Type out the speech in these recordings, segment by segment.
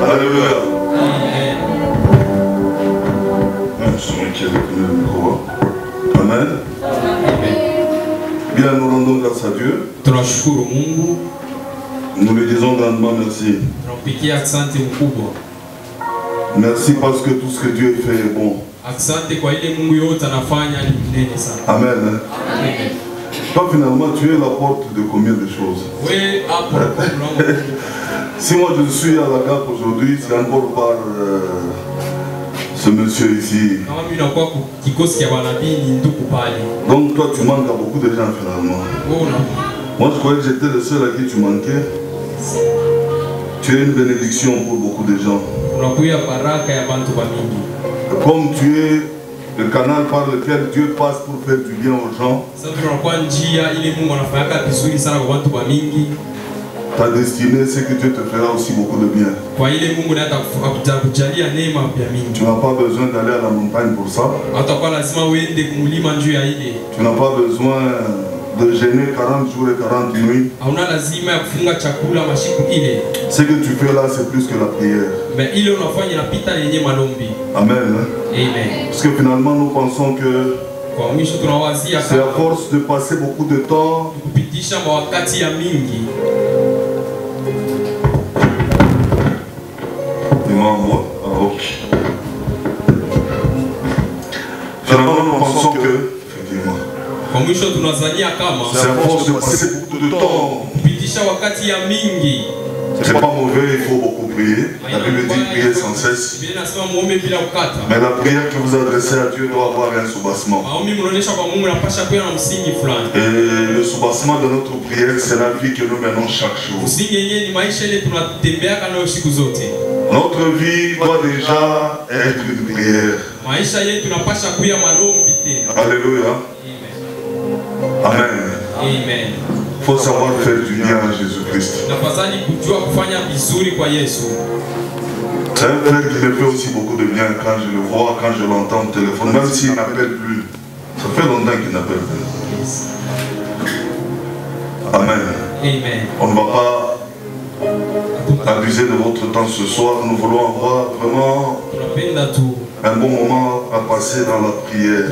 Alléluia. Celui qui a déconné le micro. Amen. Bien, nous rendons grâce à Dieu. Nous lui disons grandement merci. Merci parce que tout ce que Dieu fait est bon. Amen. Toi, finalement, tu es la porte de combien de choses? Si moi je suis à la gare aujourd'hui, c'est encore par ce monsieur ici. Donc toi tu manques à beaucoup de gens finalement. Moi je croyais que j'étais le seul à qui tu manquais. Tu es une bénédiction pour beaucoup de gens. Comme tu es le canal par lequel Dieu passe pour faire du bien aux gens, ta destinée, c'est que Dieu te fera aussi beaucoup de bien. Tu n'as pas besoin d'aller à la montagne pour ça. Tu n'as pas besoin de jeûner 40 jours et 40 nuits. Ce que tu fais là, c'est plus que la prière. Amen. Parce que finalement, nous pensons que c'est à force de passer beaucoup de temps finalement, nous pensons que c'est à force de passer beaucoup de temps. C'est pas mauvais, il faut beaucoup prier. La Bible dit prier sans cesse. Mais la prière que vous adressez à Dieu doit avoir un soubassement. Et le soubassement de notre prière, c'est la vie que nous menons chaque jour. Notre vie doit déjà être une prière. Alléluia. Amen. Il faut savoir faire du bien à Jésus-Christ. C'est un frère qui me fait aussi beaucoup de bien quand je le vois, quand je l'entends au téléphone, même s'il n'appelle plus. Ça fait longtemps qu'il n'appelle plus. Amen. On ne va pas abuser de votre temps ce soir. Nous voulons avoir vraiment un bon moment à passer dans la prière.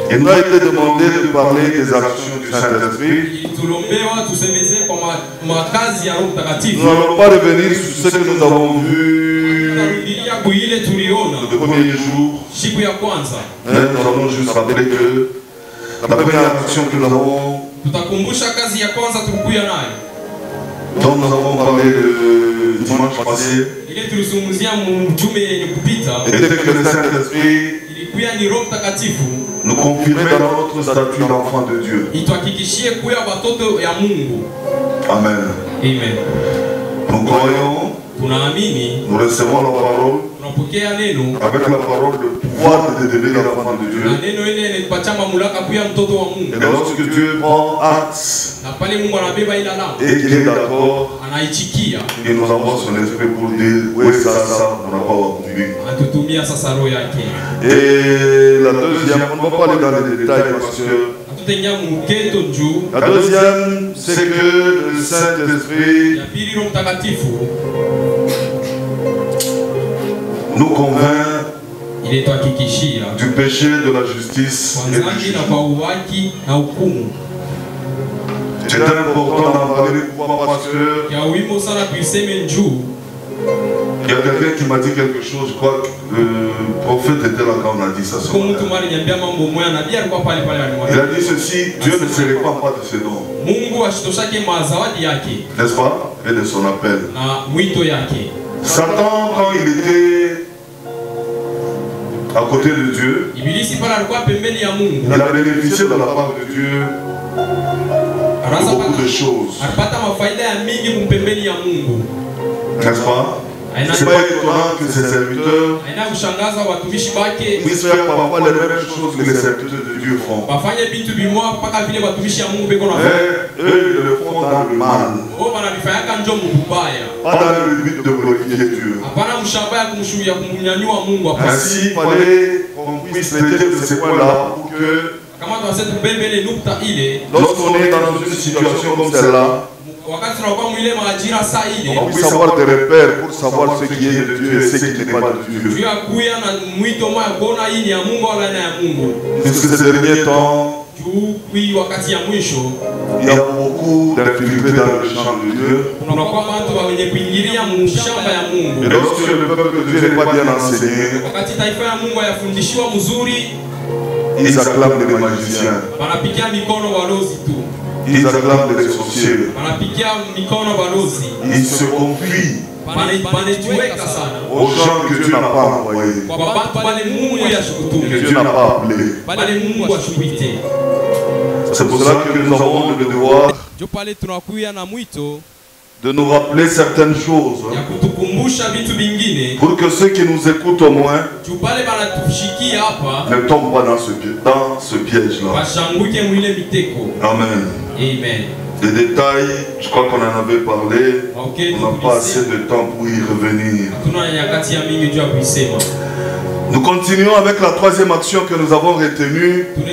Il nous a été demandé de parler des actions du Saint-Esprit. Nous n'allons pas revenir sur ce que nous avons vu le premier jour. Mais nous allons juste rappeler que la première action que nous avons, dont nous avons parlé le dimanche passé, était que le Saint-Esprit nous confirmait dans notre statut d'enfant de Dieu. Amen. Nous croyons, nous recevons la parole, avec la parole le pouvoir de devenir l'enfant de Dieu. Et lorsque Dieu prend acte et qu'il est d'accord, il nous envoie son esprit pour dire oui, ça, on n'a pas accompli. Et la deuxième, on ne va pas aller dans les détails parce que la deuxième, c'est que le Saint-Esprit nous convainc du péché, de la justice et du jugement. C'est important d'en parler parce que il y a quelqu'un qui m'a dit quelque chose, je crois que le prophète était là quand on a dit ça. Il a dit ceci, Dieu ne se répand pas de ses dons. N'est-ce pas? Et de son appel. Satan, quand il était à côté de Dieu, il a bénéficié de la part de Dieu de beaucoup de choses. N'est-ce pas? C'est pas étonnant que ses serviteurs puissent faire parfois les mêmes choses que les serviteurs de Dieu font. Mais eux, ils le font dans le mal. Pas dans le but de glorifier Dieu. Ainsi, il fallait qu'on puisse traiter de ces points-là pour que lorsqu'on est dans une situation comme celle-là, on puisse avoir des repères pour savoir ce qui est de Dieu et ce qui n'est pas de Dieu. Puisque ces derniers temps, il y a beaucoup d'infiltrés dans le champ de Dieu. Et lorsque le peuple de Dieu n'est pas bien enseigné, ils acclament des magiciens. Ils acclament des sorciers. Ils se confient aux gens que Dieu n'a pas envoyés, que Dieu n'a pas appelés. C'est pour cela que nous avons le devoir de nous rappeler certaines choses pour que ceux qui nous écoutent au moins ne tombent pas dans ce piège-là. Amen. Les détails, je crois qu'on en avait parlé, on n'a pas assez de temps pour y revenir. Nous continuons avec la troisième action que nous avons retenue. Nous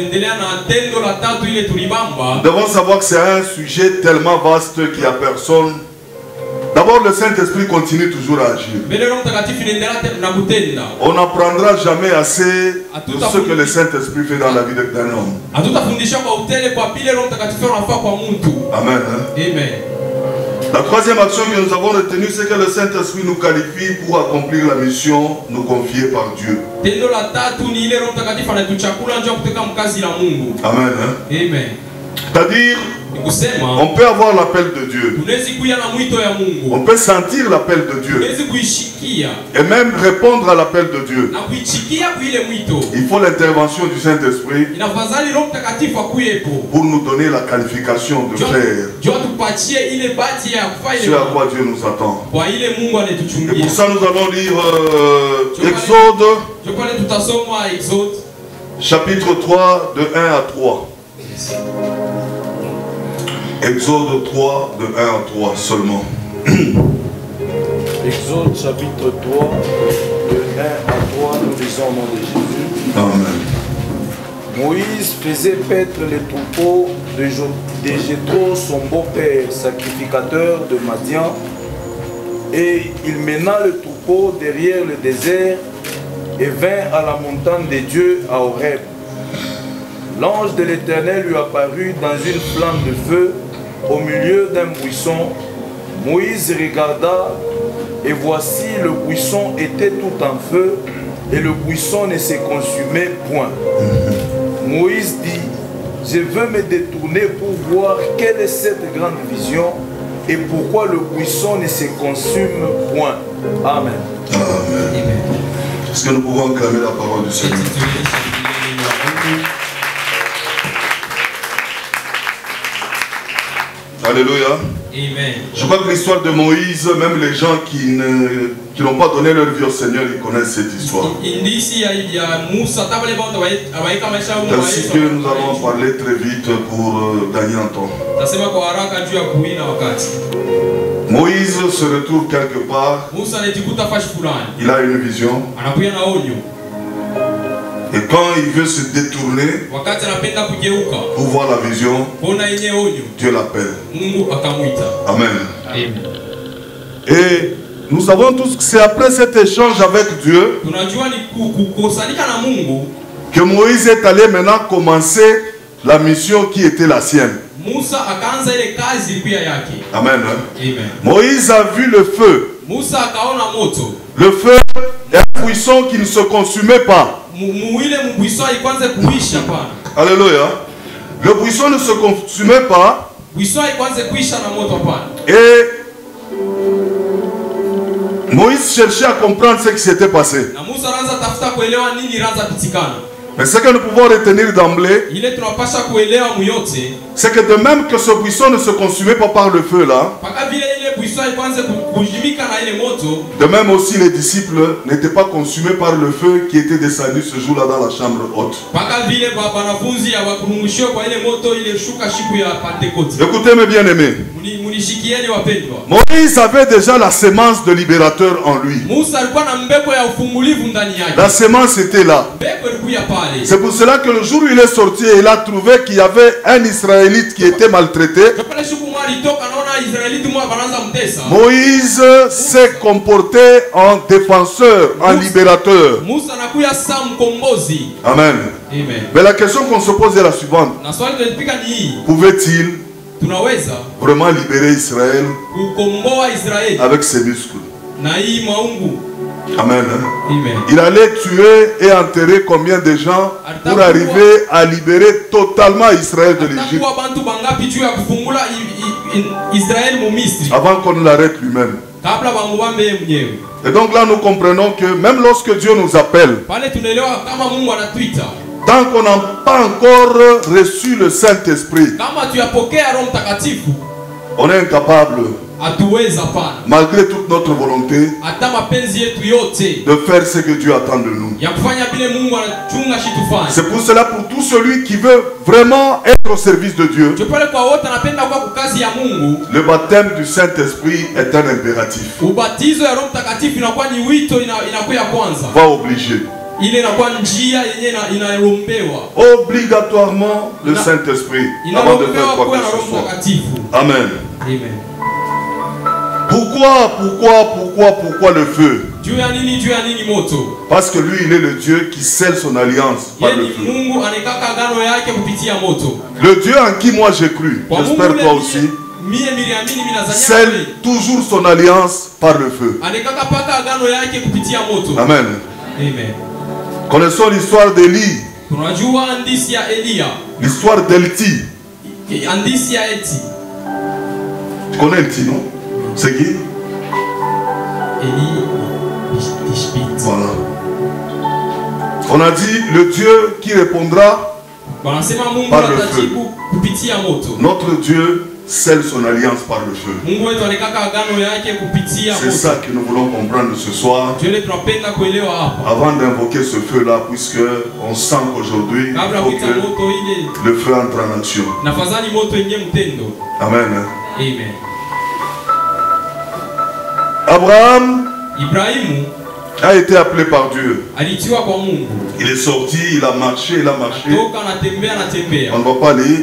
devons savoir que c'est un sujet tellement vaste qu'il n'y a personne. D'abord, le Saint-Esprit continue toujours à agir. On n'apprendra jamais assez de ce que le Saint-Esprit fait dans la vie d'un homme. Amen. La troisième action que nous avons retenue, c'est que le Saint-Esprit nous qualifie pour accomplir la mission nous confiée par Dieu. Amen. C'est-à-dire, on peut avoir l'appel de Dieu. On peut sentir l'appel de Dieu. Et même répondre à l'appel de Dieu. Il faut l'intervention du Saint-Esprit pour nous donner la qualification de faire ce à quoi Dieu nous attend. Et pour ça, nous allons lire Exode, chapitre 3, de 1 à 3. Exode 3, de 1 à 3 seulement. Exode chapitre 3, de 1 à 3, nous lisons au nom de Jésus. Amen. Moïse faisait paître les troupeaux de Jéthro, son beau-père, sacrificateur de Madian, et il mena le troupeau derrière le désert et vint à la montagne de Dieu à Horeb. L'ange de l'Éternel lui apparut dans une flamme de feu au milieu d'un buisson. Moïse regarda, et voici le buisson était tout en feu, et le buisson ne se consumait point. Moïse dit, je veux me détourner pour voir quelle est cette grande vision, et pourquoi le buisson ne se consume point. Amen. Amen. Est-ce que nous pouvons acclamer la parole du Seigneur? Alléluia. Amen. Je crois que l'histoire de Moïse, même les gens qui n'ont pas donné leur vie au Seigneur, ils connaissent cette histoire. Ainsi que nous allons parler très vite pour gagner un temps. Moïse se retrouve quelque part. Il a une vision. Et quand il veut se détourner pour voir la vision, Dieu l'appelle. Amen. Et nous savons tous que c'est après cet échange avec Dieu que Moïse est allé maintenant commencer la mission qui était la sienne. Amen. Moïse a vu le feu. Le feu est un buisson qui ne se consumait pas. Alléluia. Le buisson ne se consumait pas. Et Moïse cherchait à comprendre ce qui s'était passé. Mais ce que nous pouvons retenir d'emblée, c'est que de même que ce buisson ne se consumait pas par le feu là, de même aussi les disciples n'étaient pas consumés par le feu qui était descendu ce jour-là dans la chambre haute. Écoutez mes bien-aimés, Moïse avait déjà la sémence de libérateur en lui. La sémence était là. C'est pour cela que le jour où il est sorti, il a trouvé qu'il y avait un Israélite qui était maltraité. Moïse s'est comporté en défenseur, en libérateur. Amen. Mais la question qu'on se pose est la suivante. Pouvait-il vraiment libérer Israël avec ses muscles? Amen. Il allait tuer et enterrer combien de gens pour arriver à libérer totalement Israël de l'Égypte avant qu'on ne l'arrête lui-même. Et donc là nous comprenons que même lorsque Dieu nous appelle, tant qu'on n'a pas encore reçu le Saint-Esprit, on est incapable, malgré toute notre volonté, de faire ce que Dieu attend de nous. C'est pour cela, pour tout celui qui veut vraiment être au service de Dieu, le baptême du Saint-Esprit est un impératif. Va obliger. Obligatoirement le Saint-Esprit avant de faire quoi que ce soit. Amen. Pourquoi le feu? Parce que lui, il est le Dieu qui scelle son alliance par le feu. Le Dieu en qui moi j'ai cru, j'espère toi aussi, scelle toujours son alliance par le feu. Amen. Connaissons l'histoire d'Élie, l'histoire d'Elti. Tu connais Elti, non? C'est qui? Voilà. On a dit le Dieu qui répondra par le feu. Notre Dieu scelle son alliance par le feu. C'est ça que nous voulons comprendre ce soir. Avant d'invoquer ce feu-là, puisque on sent qu'aujourd'hui, le feu entre en action. Amen. Abraham a été appelé par Dieu. Il est sorti, il a marché. On ne va pas lire.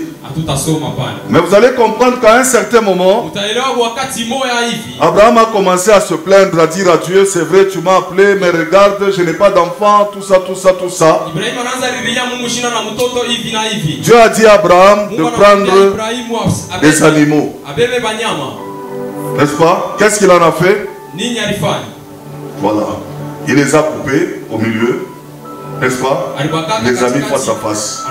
Mais vous allez comprendre qu'à un certain moment, Abraham a commencé à se plaindre, à dire à Dieu, c'est vrai, tu m'as appelé, mais regarde, je n'ai pas d'enfant, tout ça. Dieu a dit à Abraham de prendre des animaux. N'est-ce pas? Qu'est-ce qu'il en a fait? Voilà. Il les a coupés au milieu. N'est-ce pas? Il les a mis face à face.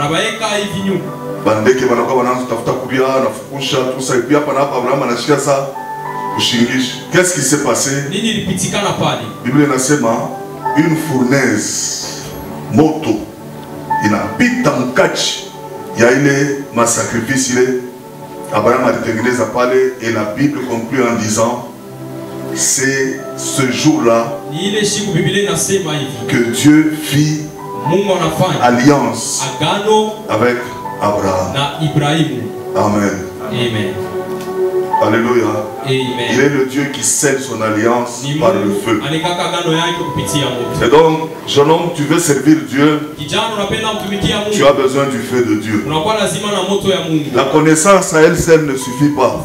Qu'est-ce qui s'est passé? Bible inasema une fournaise moto inapita mkachi ya ile masacrifice ile Abraham alitengeneza pale, et la Bible conclut en disant c'est ce jour-là que Dieu fit alliance avec Abraham. Amen. Alléluia. Il est le Dieu qui scelle son alliance par le feu. Et donc, jeune homme, tu veux servir Dieu, tu as besoin du feu de Dieu. La connaissance à elle seule ne suffit pas.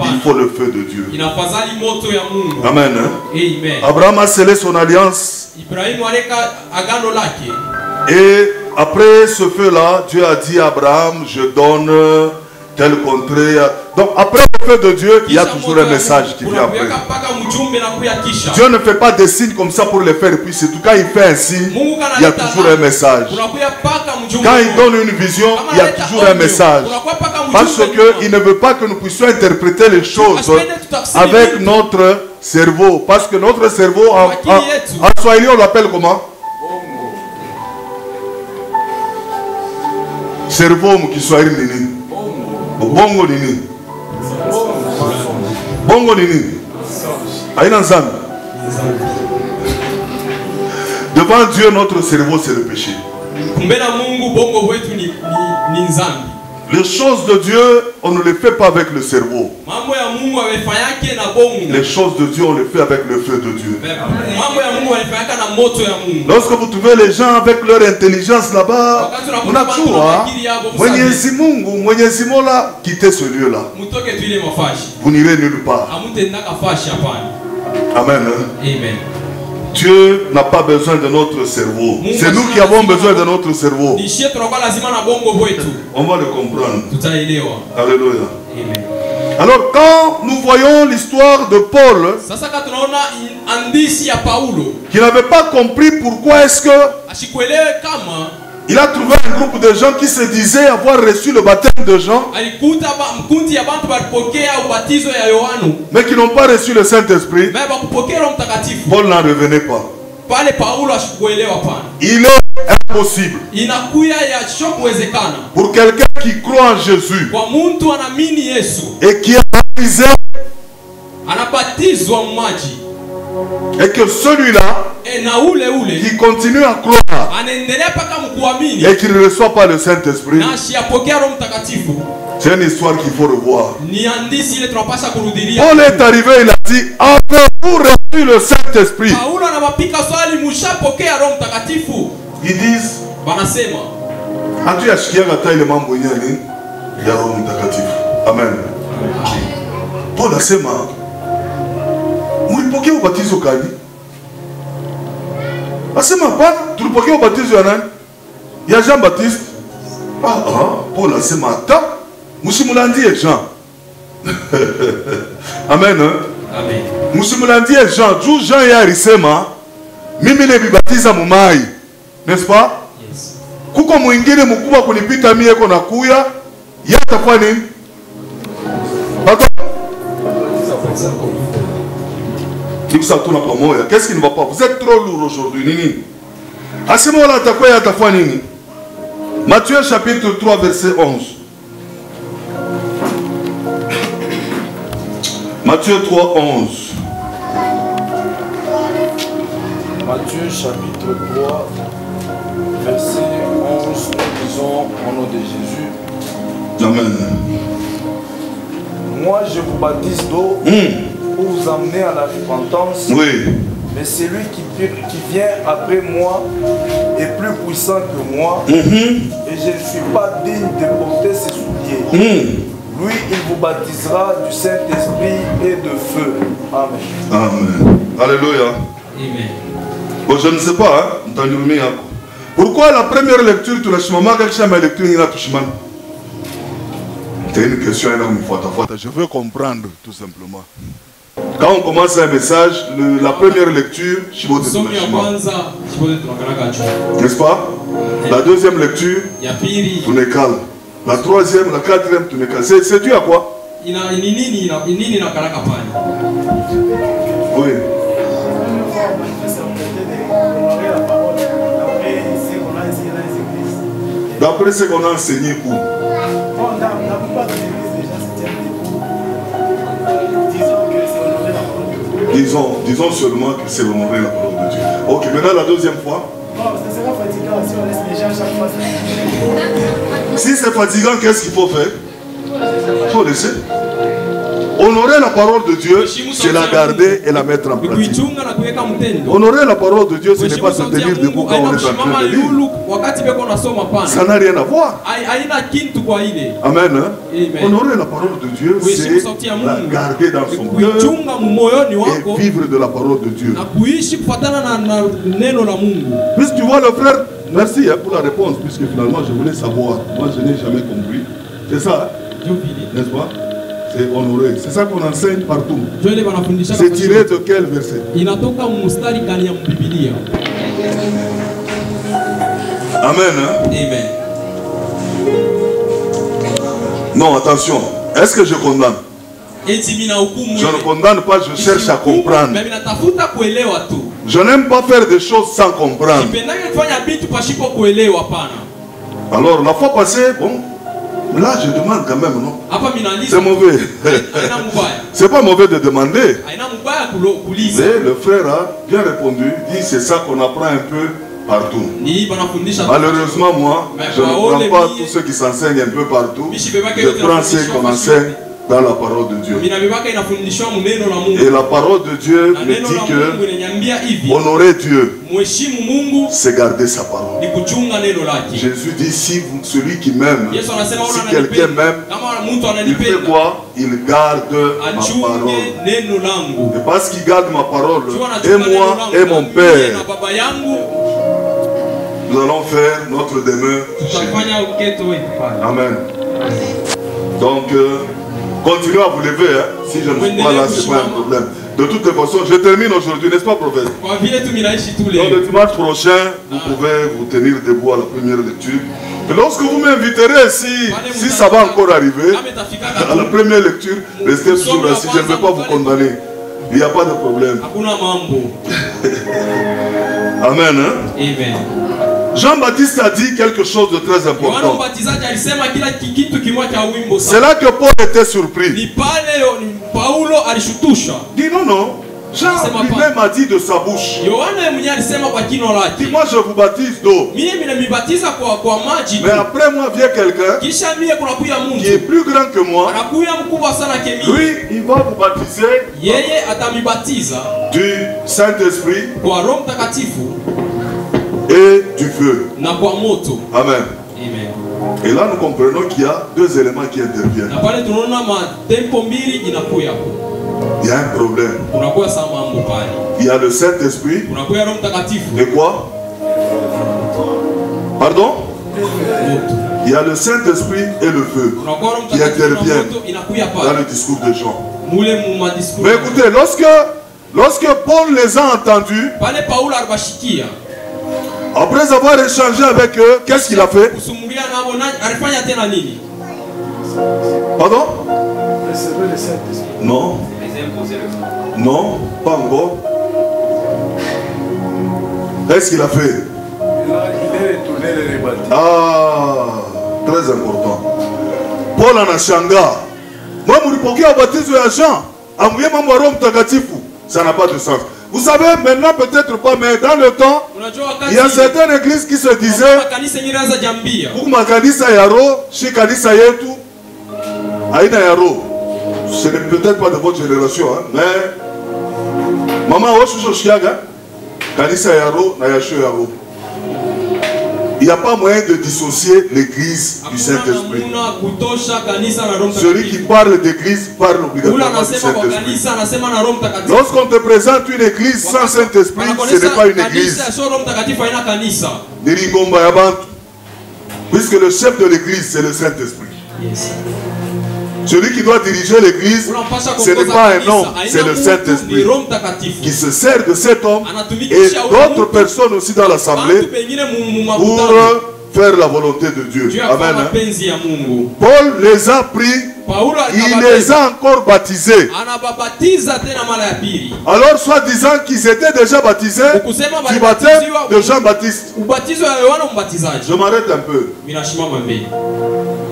Il faut le feu de Dieu. Amen. Abraham a scellé son alliance. Et après ce feu-là, Dieu a dit à Abraham, je donne tel contrée. Donc après le feu de Dieu, il y a toujours un message qui vient après. Dieu ne fait pas des signes comme ça pour les faire, et puis c'est tout. Quand il fait un signe, il y a toujours un message. Quand il donne une vision, il y a toujours un message. Parce qu'il ne veut pas que nous puissions interpréter les choses avec notre cerveau. Parce que notre cerveau, en Swahili, on l'appelle comment? Cerveau qui soit nini. Bongo nini. Bongo nini. Aïna Nzambi. Devant Dieu, notre cerveau c'est le péché. Les choses de Dieu, on ne les fait pas avec le cerveau. Les choses de Dieu, on les fait avec le feu de Dieu. Lorsque vous trouvez les gens avec leur intelligence là-bas, on a tout. Mwenyezi Mungu, Mwenyezi Mola, quittez ce lieu-là. Vous n'irez nulle part. Amen. Amen. Dieu n'a pas besoin de notre cerveau. C'est nous qui avons besoin de notre cerveau. On va le comprendre. Alléluia. Amen. Alors quand nous voyons l'histoire de Paul, qui n'avait pas compris pourquoi est-ce que il a trouvé un groupe de gens qui se disaient avoir reçu le baptême de Jean, mais qui n'ont pas reçu le Saint-Esprit. Paul n'en revenait pas. Il est impossible pour quelqu'un qui croit en Jésus et qui est baptisé et que celui-là qui continue à croire et qui ne reçoit pas le Saint-Esprit, c'est une histoire qu'il faut revoir. Paul est arrivé, il a dit: avez-vous reçu le Saint-Esprit? Ils disent: Amen. Paul a dit: mulipokea ubatizo gani? Asema hapana, tulipokea ubatizo ya nani? Ya Jean Baptiste. Paul asema hata msimulandie Jean. Amen. Amen. Msimulandie Jean, juu Jean ya alisema mimi nilibatiza mumai. N'est-ce pas? Yes. Kuko mwingine mkubwa kunipita mimi eko na kuya, yatakuwa nini? Qu'est-ce qui ne va pas? Vous êtes trop lourd aujourd'hui. Nini? À ce moment-là, Matthieu chapitre 3, verset 11. Matthieu 3, 11. Matthieu chapitre 3, verset 11. Nous disons au nom de Jésus. Amen. Moi, je vous baptise d'eau. Pour vous amener à la repentance. Oui. Mais celui qui vient après moi est plus puissant que moi. Et je ne suis pas digne de porter ses souliers. Lui, il vous baptisera du Saint-Esprit et de feu. Amen. Amen. Alléluia. Amen. Bon, je ne sais pas, hein. Pourquoi la première lecture, tu l'as chimama, la lecture, il a touché. C'est une question énorme. Je veux comprendre, tout simplement. Quand on commence un message, la première lecture, n'est-ce pas? La deuxième lecture, tu n'es calme. La troisième, la quatrième, tu n'es calme. C'est dû à quoi? Oui. D'après ce qu'on a enseigné où? Disons seulement que c'est honorer la parole de Dieu. Ok, maintenant la deuxième fois. C'est fatigant si on laisse les gens chaque fois. Si c'est fatigant, qu'est-ce qu'il faut faire? Il faut laisser. Honorer la parole de Dieu, c'est la garder et la mettre en pratique. Honorer la parole de Dieu, ce n'est pas se tenir debout quand on est en train de lire. Ça n'a rien à voir. Amen. Honorer la parole de Dieu, c'est la garder dans son cœur et vivre de la parole de Dieu. Puisque tu vois le frère, merci pour la réponse, puisque finalement je voulais savoir. Moi je n'ai jamais compris. C'est ça, n'est-ce pas? C'est honoré. C'est ça qu'on enseigne partout. C'est tiré de quel verset? Amen. Hein? Amen. Non, attention. Est-ce que je condamne? Je ne condamne pas, je cherche à comprendre. Je n'aime pas faire des choses sans comprendre. Alors, la fois passée, bon, là je demande quand même, non? C'est mauvais. C'est pas mauvais de demander. Mais le frère a bien répondu, dit c'est ça qu'on apprend un peu partout. Malheureusement, moi, je ne prends pas tous ceux qui s'enseignent un peu partout. Je prends ceux qu'on enseigne dans la parole de Dieu. Et la parole de Dieu me dit que honorer Dieu, c'est garder sa parole. Jésus dit, si celui qui m'aime, si quelqu'un m'aime, il fait quoi? Il garde ma parole. Et parce qu'il garde ma parole, et moi et mon Père, nous allons faire notre demeure chez lui. Amen. Donc, continuez à vous lever, hein. Si je ne suis pas là, ce n'est pas un problème. De toutes les façons, je termine aujourd'hui, n'est-ce pas, prophète? Donc le dimanche prochain, vous pouvez vous tenir debout à la première lecture. Et lorsque vous m'inviterez, si ça va encore arriver, à la première lecture, restez toujours assis, je ne vais pas vous condamner. Il n'y a pas de problème. Amen. Hein? Amen. Jean-Baptiste a dit quelque chose de très important. C'est là que Paul était surpris. Il dit non. Jean lui-même a dit de sa bouche. Il dit moi je vous baptise d'eau. Mais après moi vient quelqu'un qui est plus grand que moi. Lui il va vous baptiser du Saint-Esprit et du feu. Amen. Et là nous comprenons qu'il y a deux éléments qui interviennent. Il y a un problème. Il y a le Saint-Esprit. Et quoi? Pardon? Il y a le Saint-Esprit et le feu qui interviennent dans le discours de Jean. Mais écoutez, lorsque Paul les a entendus, après avoir échangé avec eux, qu'est-ce qu'il a fait? Pardon? Non. Non, pas encore. Qu'est-ce qu'il a fait? Il est retourné les bâtiments. Ah, très important. Paul en Ashanga. Moi, je suis baptisé à Jean. Ça n'a pas de sens. Vous savez, maintenant peut-être pas, mais dans le temps, il y a certaines églises qui se disaient ce n'est peut-être pas de votre génération, hein, mais maman, il n'y a pas moyen de dissocier l'église du Saint-Esprit. Celui qui parle d'église parle obligatoirement du Saint-Esprit. Lorsqu'on te présente une église sans Saint-Esprit, ce n'est pas une église. Puisque le chef de l'église, c'est le Saint-Esprit. Celui qui doit diriger l'église, ce n'est pas un homme, c'est le Saint-Esprit qui se sert de cet homme et d'autres personnes aussi dans l'assemblée pour faire la volonté de Dieu. Amen. Paul les a pris, il les a encore baptisés. Alors, soi-disant qu'ils étaient déjà baptisés du baptême de Jean-Baptiste. Je m'arrête un peu.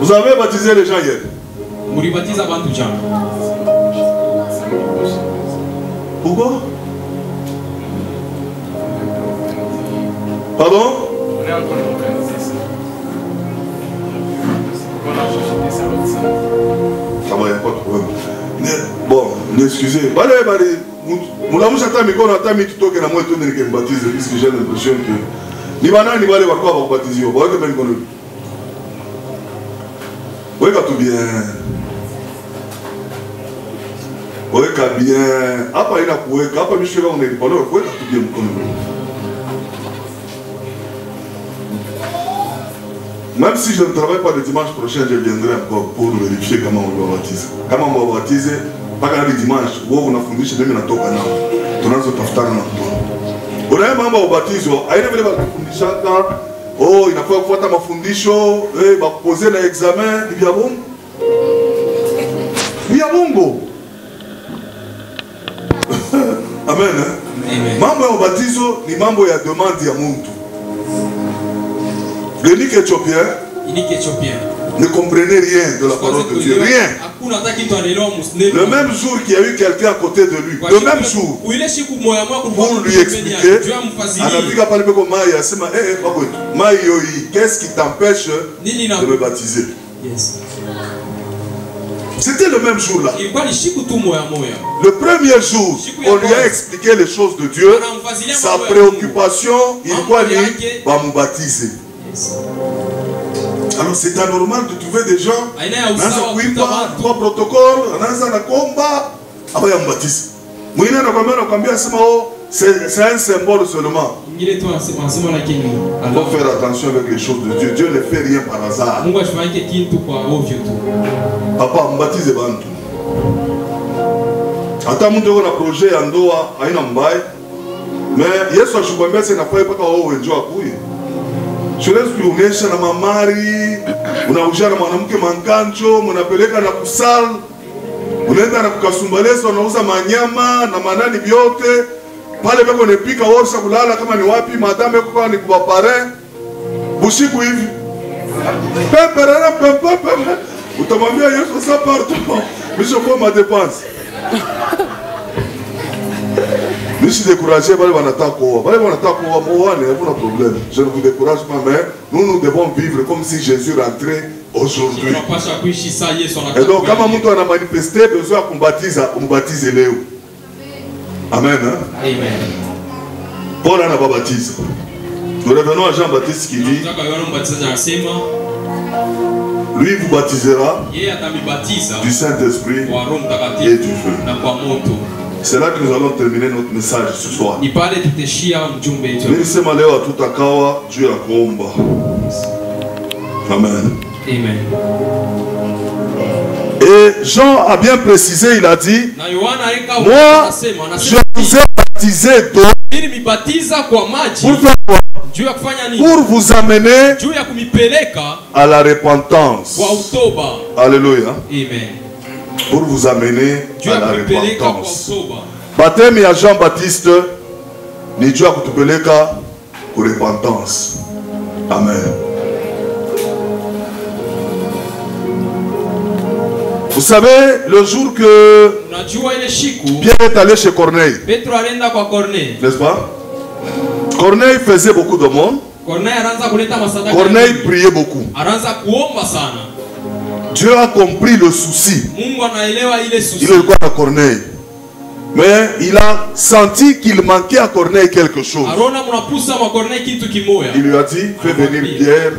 Vous avez baptisé les gens hier? Pourquoi? Pardon? Ça va, il n'y a pas de problème. Bon, excusez. Puisque j'ai l'impression que ni banane ni balé va quoi baptiser. Oui, tout bien. Oui, bien. Après, il a poué. Après, Michel, on est pas là. Oui, tout bien. Même si je ne travaille pas le dimanche prochain, je viendrai encore pour vérifier comment on va baptiser. Comment on va baptiser, pas quand le dimanche, où on a fondé chez nous, on a tout canal. On a tout aftar dans tout. On a un membre au baptise, il a fait oh, il a fait un mafundisho, il va poser l'examen, il y a bon. Il y a bon. Amen. Mambo au baptise, ni mambo ya demande ya muntu. L'unique éthiopien ne comprenait rien de la parole de Dieu. Rien. Le même jour qu'il y a eu quelqu'un à côté de lui, le même jour, pour lui expliquer, qu'est-ce qui t'empêche de me baptiser? C'était le même jour là. Le premier jour, on lui a expliqué les choses de Dieu. Sa préoccupation, il va me baptiser. Alors c'est anormal de trouver des gens qui ont trois protocoles, c'est un symbole seulement. Il faut faire attention avec les choses de Dieu. Dieu ne fait rien par hasard. Papa, on baptise Bantu. Attends, on a un projet en Doha, à Inambaye. Mais hier soir, je suis pas c'est n'a pas je laisse kuonesha na mamari, unaujana mwanamke manganjo, mnapeleka na kusal, unaenda na kukasumbalesa, unauza manyama na manani biote, pale beko nepika wosa kulala kama ni wapi, madame kwa ni kubapare, bushiku hivi. Peperera pepepe, utamwambia Yesu sa partout, misho kwa ma dépense. Je suis découragé, je ne vous décourage pas, mais nous devons vivre comme si Jésus rentrait aujourd'hui. Et donc, quand on a manifesté, besoin qu'on baptise, on baptise Léo. Amen. Amen. Paul n'a pas baptisé. Nous revenons à Jean-Baptiste qui dit, lui vous baptisera du Saint-Esprit et du feu. C'est là que nous allons terminer notre message ce soir. Amen. Amen. Et Jean a bien précisé, il a dit, moi, je vous ai baptisé d'eau pour vous amener à la repentance. Alléluia. Amen. Pour vous amener à la repentance. Baptême à Jean-Baptiste, ni Dieu a kutupeleka pour repentance. Amen. Vous savez, le jour que Pierre est allé chez Corneille, n'est-ce pas? Corneille faisait beaucoup de monde. Corneille priait beaucoup. Dieu a compris le souci. Il est quoi à Corneille? Mais il a senti qu'il manquait à Corneille quelque chose. Il lui a dit, fais venir Pierre.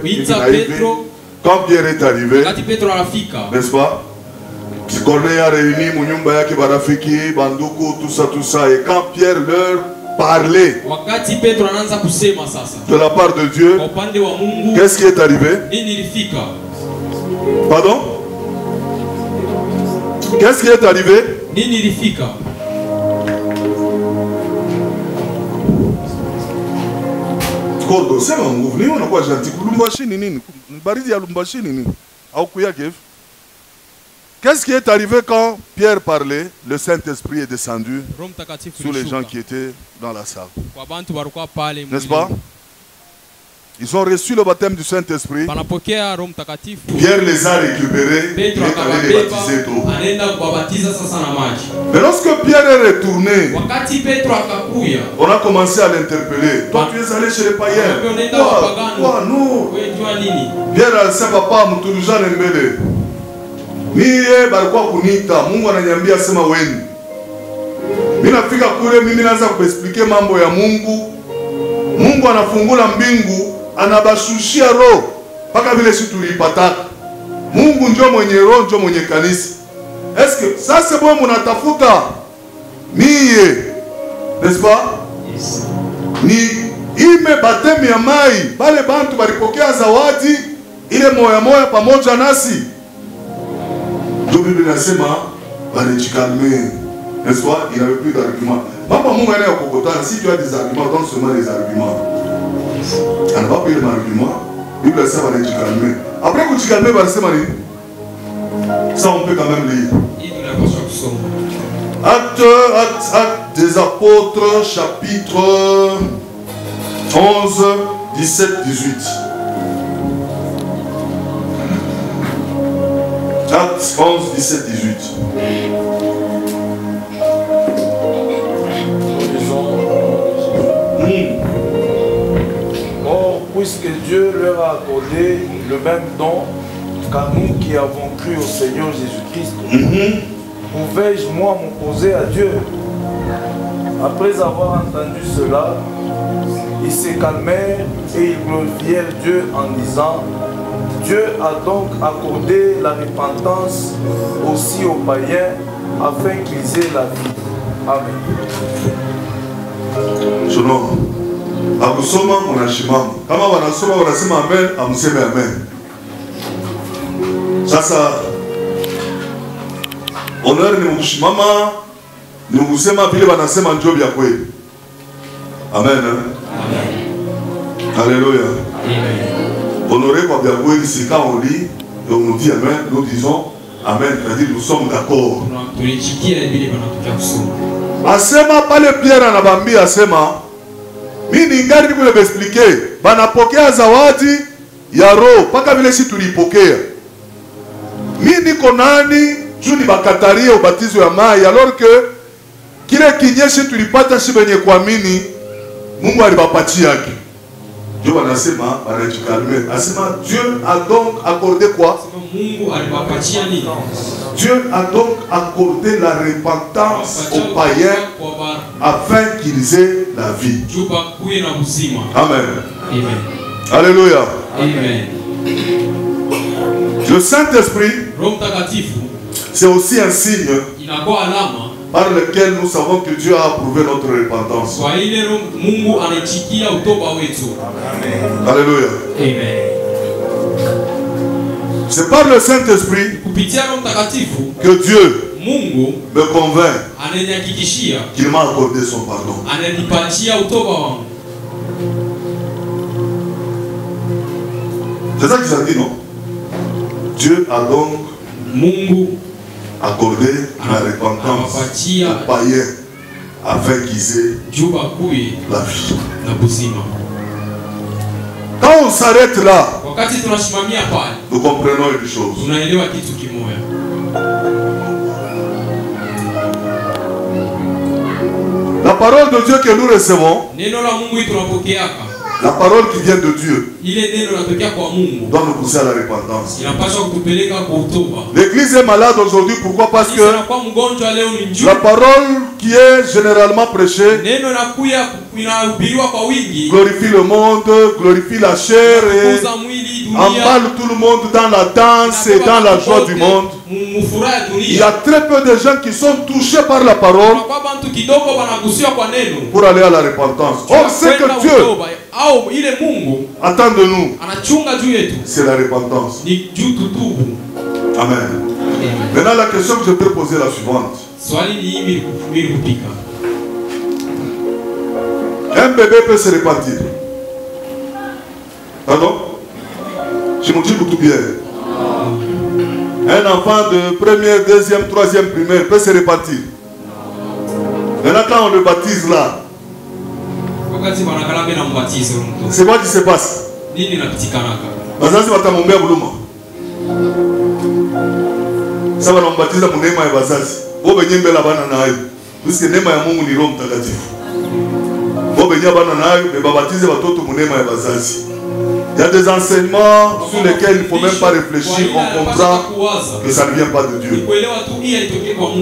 Quand Pierre est arrivé, n'est-ce pas? Corneille a réuni Munyumba Yaki Barafiki, Banduku, tout ça. Et quand Pierre leur parlait de la part de Dieu, qu'est-ce qui est arrivé? Pardon? Qu'est-ce qui est arrivé? Kordo, c'est un mouvement, on a quoi gentil. Qu'est-ce qui est arrivé quand Pierre parlait? Le Saint-Esprit est descendu sur les gens qui étaient dans la salle. N'est-ce pas? Ils ont reçu le baptême du Saint-Esprit. Pierre les a récupérés et est allé les baptiser d'eau. Mais lorsque Pierre est retourné, on a commencé à l'interpeller. Toi, tu es allé chez les païens. Quoi? Non. Pierre a dit, papa, Mutuluja Nembele. Niye barikuwa kunita. Mungu ananiambia sema weni. Mimi nafika kule, mimi naanza kuexplique mambo ya Mungu. Mungu anafungula mbingu. Anabashushia roho mpaka vile sisi tulipataka. Mungu ndio mwenye roho, ndio mwenye kanisa. Est-ce que ça c'est bon mnatafuta? Niye, n'est-ce pas? Yes. Ni ime batemi ya mai, bale bantu balipokea zawadi ile moya pamoja nasi. Ndio Biblia inasema walijikalme. N'est-ce pas? Il n'avait plus d'arguments. Papa Mungu anayokokotana, si tu as des arguments, donne seulement des arguments. On n'a pas payé l'argument. Il va se calmer. Après que tu calmes, ça on peut quand même lire. Acte des apôtres, chapitre 11, 17, 18. Actes 11, 17, 18. Or, puisque Dieu leur a accordé le même don qu'à nous qui avons cru au Seigneur Jésus-Christ, pouvais-je moi m'opposer à Dieu? Après avoir entendu cela, ils se calmèrent et ils glorifièrent Dieu en disant: Dieu a donc accordé la repentance aussi aux païens afin qu'ils aient la vie. Amen. Selon akusoma munashimama kama wanasoma wanasema amen, amseme amen. Sasa honor ni mkushimama, ni kusema vile wanasema ndio vya kweli. Amen. Amen. Alléluia. Amen. Honorer kwa vya kweli, c'est quand on lit et on nous dit amen, nous disons amen, c'est-à-dire nous sommes d'accord. Asema pale Pierre anabambia asema mimi ningali niko expliquer banapokea zawadi ya roho paka vile si tulipokea. Mimi niko nani juu ni bakataria ubatizo ya mai alors que kile kinyeshe tulipata si benye kuamini Mungu alibapatia yake. Dieu wanasema banajikalme. Asema Dieu a donc accordé quoi? Mungu alibapatia nini? Dieu a donc accordé la repentance aux païens afin qu'ils aient la vie. Amen. Amen. Alléluia. Amen. Le Saint-Esprit, c'est aussi un signe par lequel nous savons que Dieu a approuvé notre repentance. Alléluia. Amen. C'est par le Saint-Esprit que Dieu me convainc qu'il m'a accordé son pardon. C'est ça qu'il a dit, non? Dieu a donc accordé la repentance aux païens afin qu'ils aient la vie. Quand on s'arrête là, nous comprenons une chose. La parole de Dieu que nous recevons, la parole qui vient de Dieu, doit nous pousser à la repentance. L'église est malade aujourd'hui, pourquoi? Parce que la parole qui est généralement prêchée glorifie le monde, glorifie la chair et emballe tout le monde dans la danse et dans la joie du monde. Il y a très peu de gens qui sont touchés par la parole pour aller à la repentance. Or, c'est que Dieu attend de nous, c'est la repentance. Amen. Maintenant, la question que je peux poser est la suivante. Un bébé peut se repentir. Pardon? Je me dis tout bien. Un enfant de première, deuxième, troisième, primaire peut se repentir. Maintenant, quand on le baptise là, c'est quoi qui se passe? Bazazi watamumbea buluma. Sasa wanambatiza munema ya bazazi. Bobe nyembe la bana nayo. Puisque neema ya Mungu ni Roho Mtakatifu. Bobe nyembe bana nayo, babatize watoto munema ya bazazi. Il y a des enseignements sur lesquels il ne faut même pas réfléchir. On comprend que ça ne vient pas de Dieu.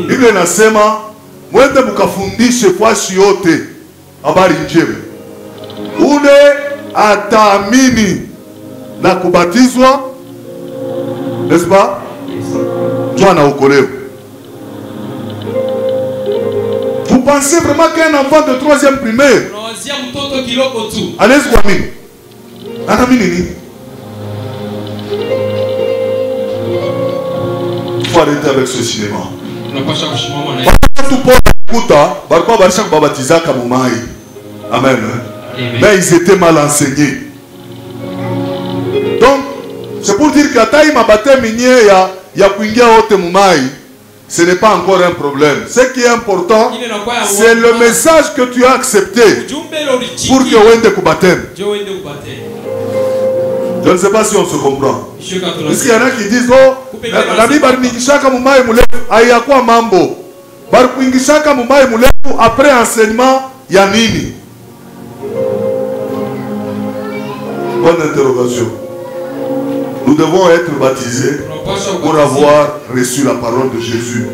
Bible inasema mwende mukafundishe fwashi yote habari njema. Ule ataamini na kubatizwa, n'est-ce pas? Toi anaokolewa. Vous pensez vraiment qu'un enfant de 3e primaire allez kuamini? Anaamini nini? Il faut arrêter avec ce cinéma. Amen. Mais ils étaient mal enseignés. Donc, c'est pour dire que ma baptême ya kuingia wote mumai, ce n'est pas encore un problème. Ce qui est important, c'est le message que tu as accepté pour que wende ku baptême. Je ne sais pas si on se comprend. Parce qu'il y en a qui disent, oh, Nani bariningishaka mu mai mulefu ayakuwa mambo. Bari kuingishaka mu mai mulefu après enseignement ya nini? Bonne interrogation. Nous devons être baptisés pour avoir reçu la parole de Jésus.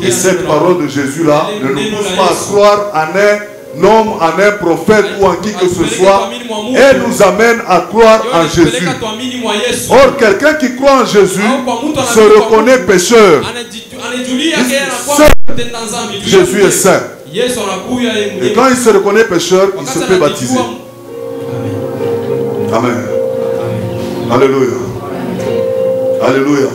Et cette parole de Jésus-là ne nous pousse pas à croire en un homme, en un prophète ou en qui que ce soit. Elle nous amène à croire en Jésus. Or, quelqu'un qui croit en Jésus se reconnaît pécheur. Jésus est saint. Et quand il se reconnaît pécheur, il se fait baptiser. Amen. Alléluia. Alléluia.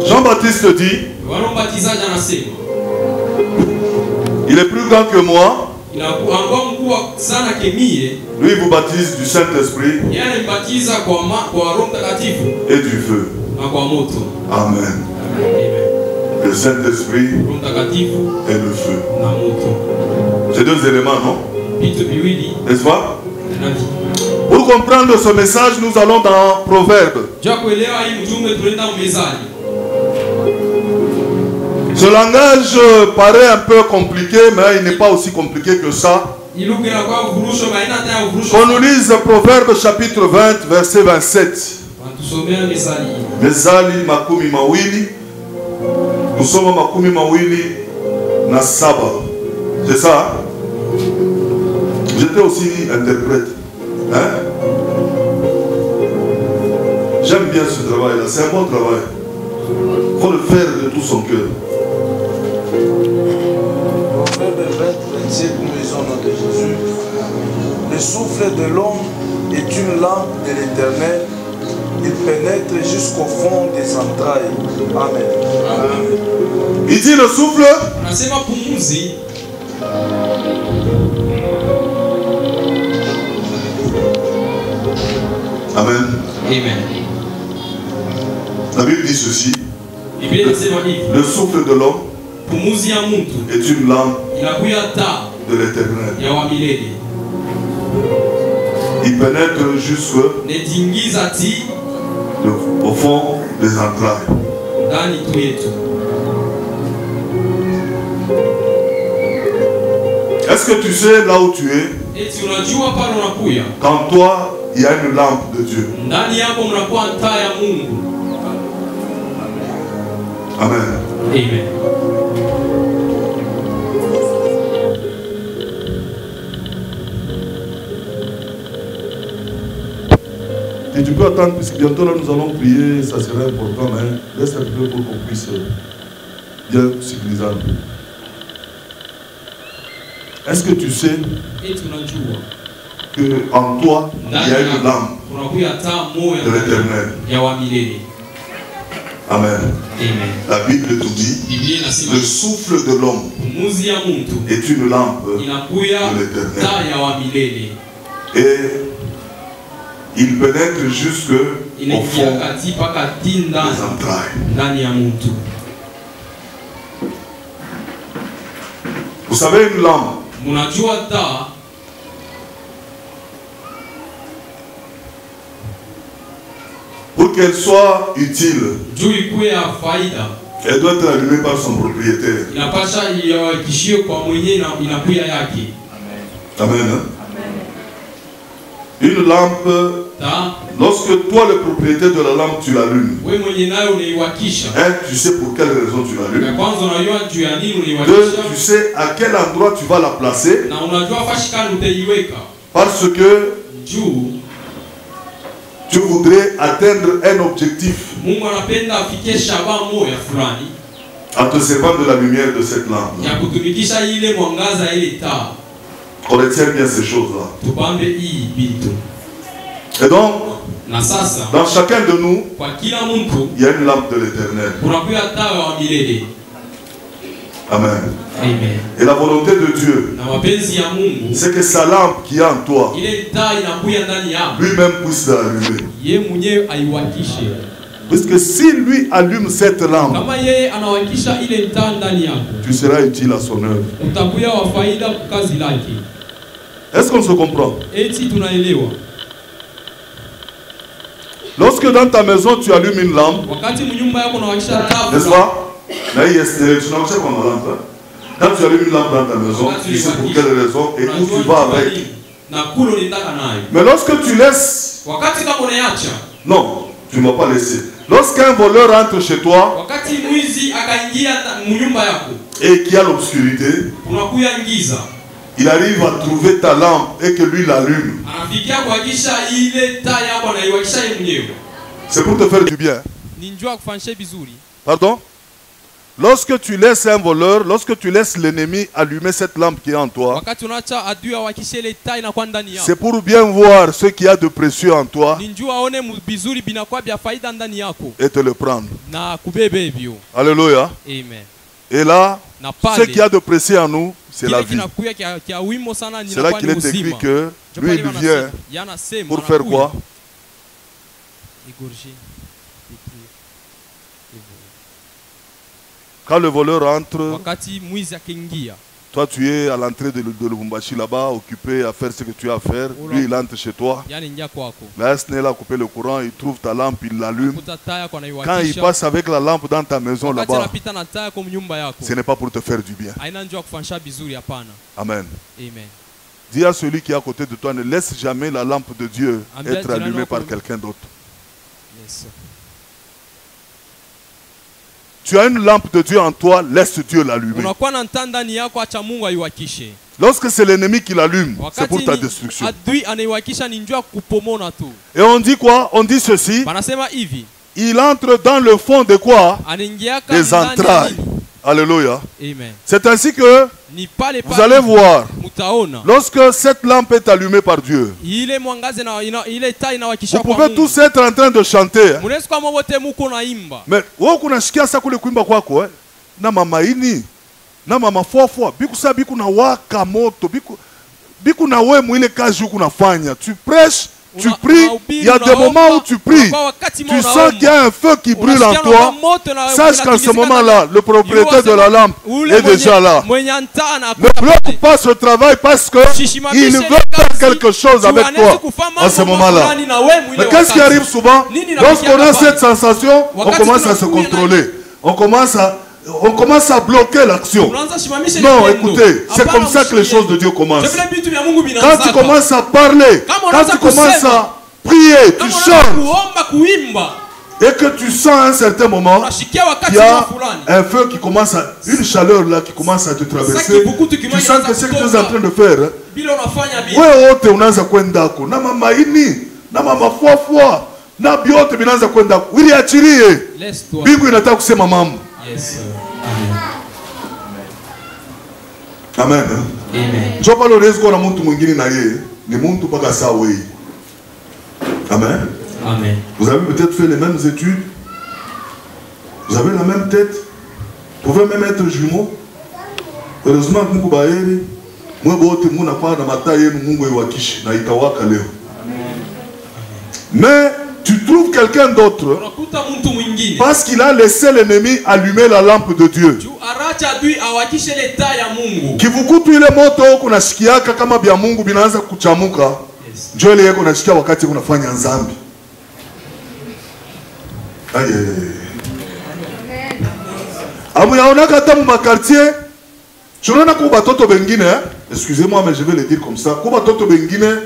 Jean-Baptiste dit, il est plus grand que moi. Lui, il vous baptise du Saint-Esprit et du feu. Amen. Le Saint-Esprit et le feu. C'est deux éléments, non? N'est-ce pas? Pour comprendre ce message, nous allons dans Proverbes. Ce langage paraît un peu compliqué, mais il n'est pas aussi compliqué que ça. Qu'on nous lise Proverbes chapitre 20, verset 27. Mezali makumi mawili. Nous sommes à makumi mawili na saba. C'est ça? J'étais aussi interprète. Hein? J'aime bien ce travail-là. C'est un bon travail. Il faut le faire de tout son cœur. Proverbe 20, 27, nous lisons au nom de Jésus. Le souffle de l'homme est une lampe de l'Éternel. Il pénètre jusqu'au fond des entrailles. Amen. Amen. Il dit le souffle. Amen. Amen. La Bible dit ceci. Le souffle de l'homme est une lampe de l'Éternel. Il pénètre jusqu'au fond des entrailles. Est-ce que tu sais là où tu es? Quand toi, il y a une lampe de Dieu. Amen. Amen. Et tu peux attendre, puisque bientôt là nous allons prier, ça serait important, mais laisse un peu pour qu'on puisse bien civiliser. Est-ce que tu sais qu'en toi, il y a une lampe de l'Éternel? Amen. La Bible nous dit, le souffle de l'homme est une lampe de l'Éternel. Et il pénètre jusqu'au fond des entrailles. Vous savez, une lampe, pour qu'elle soit utile, elle doit être allumée par son propriétaire. Amen. Une lampe, lorsque toi le propriétaire de la lampe tu l'allumes, tu sais pour quelle raison tu l'allumes. Deux, tu sais à quel endroit tu vas la placer. Parce que tu voudrais atteindre un objectif en te servant de la lumière de cette lampe. On retient bien ces choses-là. Et donc, dans chacun de nous, il y a une lampe de l'Éternel. Amen. Et la volonté de Dieu, c'est que sa lampe qui est en toi, lui-même puisse l'allumer. Parce que si lui allume cette lampe, Kama yeye anawakisha ile taa ndani yako, tu seras utile à son œuvre. utakuwa wa faida kwa kazi lake. Est-ce qu'on se comprend? Eti tunaelewa. Lorsque dans ta maison tu allumes une lampe, Wakati mnyumba yako unawakisha taa, n'est-ce pas? Là, il y a tu n'as pas comme lampe. Hein? Quand tu allumes une lampe dans ta maison, tu sais pour quelle raison et où tu vas avec. Mais lorsque tu laisses, wakati kama unaacha, non, tu ne vas pas laisser. Lorsqu'un voleur entre chez toi, wakati mwizi akaingia mnyumba yako, et qu'il y a l'obscurité, unakuya ngiza, il arrive à trouver ta lampe et que lui l'allume. anafikia kuhakisha ile taa yako anaiwakisha yeye mwenyewe. C'est pour te faire du bien. Ni njoo kufanisha vizuri. Pardon? Lorsque tu laisses un voleur, lorsque tu laisses l'ennemi allumer cette lampe qui est en toi, Wakati unaacha adui awakishe ile taa inakuwa ndani yako, c'est pour bien voir ce qu'il y a de précieux en toi ni njoo aone vizuri binakuwa vya faida ndani yako et te le prendre. na kubebe hivyo. Alléluia. Amen. Et là, Na ce qu'il y a de précieux en nous, c'est la vie. C'est là qu'il est écrit que lui, il vient pour faire quoi? Quand le voleur entre, toi tu es à l'entrée de Lubumbashi là-bas, occupé à faire ce que tu as à faire. Lui il entre chez toi. Là, SNEL a coupé le courant, il trouve ta lampe, il l'allume. Quand il passe avec la lampe dans ta maison là-bas, ce n'est pas pour te faire du bien. Amen. Dis à celui qui est à côté de toi, ne laisse jamais la lampe de Dieu être allumée par quelqu'un d'autre. Tu as une lampe de Dieu en toi, laisse Dieu l'allumer. Lorsque c'est l'ennemi qui l'allume, c'est pour ta destruction. Et on dit quoi? On dit ceci. Il entre dans le fond de quoi? Des entrailles. Alléluia. C'est ainsi que vous allez voir, lorsque cette lampe est allumée par Dieu, vous pouvez tous être en train de chanter. Mais na mama ini, na mama fofo, biku sa biku na waka moto, biku na we mwile kazi unafanya. Tu prêches, tu pries, il y a des moments où tu pries, tu sens qu'il y a un feu qui brûle en toi. Sache qu'en ce moment-là, le propriétaire de la lampe est déjà là. Ne bloque pas ce travail parce qu'il veut faire quelque chose avec toi en ce moment-là. Mais qu'est-ce qui arrive souvent? Lorsqu'on a cette sensation, on commence à se contrôler. On commence à bloquer l'action. Non, écoutez, c'est comme ça que les choses de Dieu commencent. Quand tu commences à parler, quand tu commences à prier, tu chantes, et que tu sens à un certain moment qu'il y a un feu qui commence à, une chaleur là qui commence à te traverser, tu sens que c'est ce que tu es en train de faire. Ouais, oh, unaanza kwenda ko na mama ini, na mama fwa, na biote binaanza kwenda ko. Ili achirie. Bingu inataka kusema mambo. Yes. Amen. Amen. Je parle de ce qu'on a montré mwingine na yeye, ni muntu paka sawa. Amen. Amen. Vous avez peut-être fait les mêmes études. Vous avez la même tête. Vous pouvez même être jumeaux. Heureusement que Mungu baeri, mwe bote muna kwa na mata yenu Mungu iwakishi na itawaka leo. Mais tu trouves quelqu'un d'autre parce qu'il a laissé l'ennemi allumer la lampe de Dieu. Kivukutu ile moto kunashikiaka kama bya Mungu binaanza kuchamuka. Ndio ile yako unashikia wakati unafanya dhambi. Amu yaonaka hata mu quartier. Tunaona kwa batoto bengine, excusez-moi mais je vais le dire comme ça, kwa batoto bengine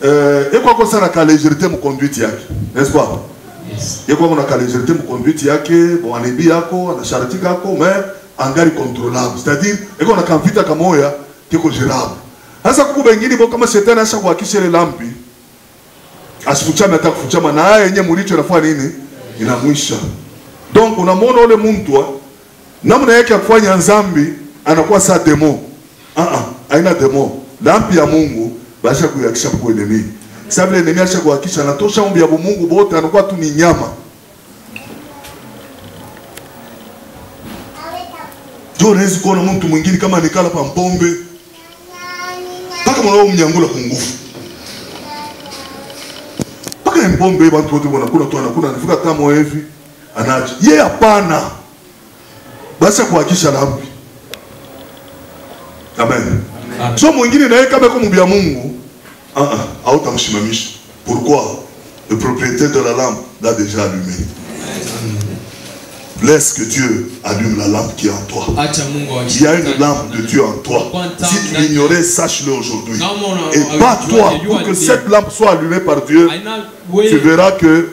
et quoi qu'on ça na légèreté mu conduite yake, n'est-ce pas? Yes. Et quoi qu'on a légèreté mu conduite yake, bon anibi yako, ana charity yako, mais angari contrôlable. C'est-à-dire et qu'on a kamvita kamoya kiko gérable. Hasa kuku bengine bo kama shetani asha kuhakisha ile lampi. Asifuchame hata kufuchama na haya yenye mulicho nafanya nini? Inamwisha. Donc unamwona ule mtu namna yake ya kufanya nzambi anakuwa saa demo. Haina demo. Lampi ya Mungu basha kuyakisha kwa enemy. Sababu enemy asha kuhakisha anatosha ombi ya Mungu bote anakuwa tu ni nyama. Jo unaweza kuona mtu mwingine kama nikala pa mpombe. Paka mwanao mnyangula kwa nguvu. Paka mpombe bantu wote wanakula tu anakula anafika kama hivi anaje. Yeye hapana. Basi kuhakisha lampi. Amen. So mwingine naye kama yuko mbia Mungu, hautamshimamisha. Pourquoi? Le propriétaire de la lampe l'a déjà allumé. Laisse que Dieu allume la lampe qui est en toi. Il y a une lampe de Dieu en toi. Si tu l'ignorais, sache-le aujourd'hui. Et bats-toi pour que cette lampe soit allumée par Dieu. Tu verras que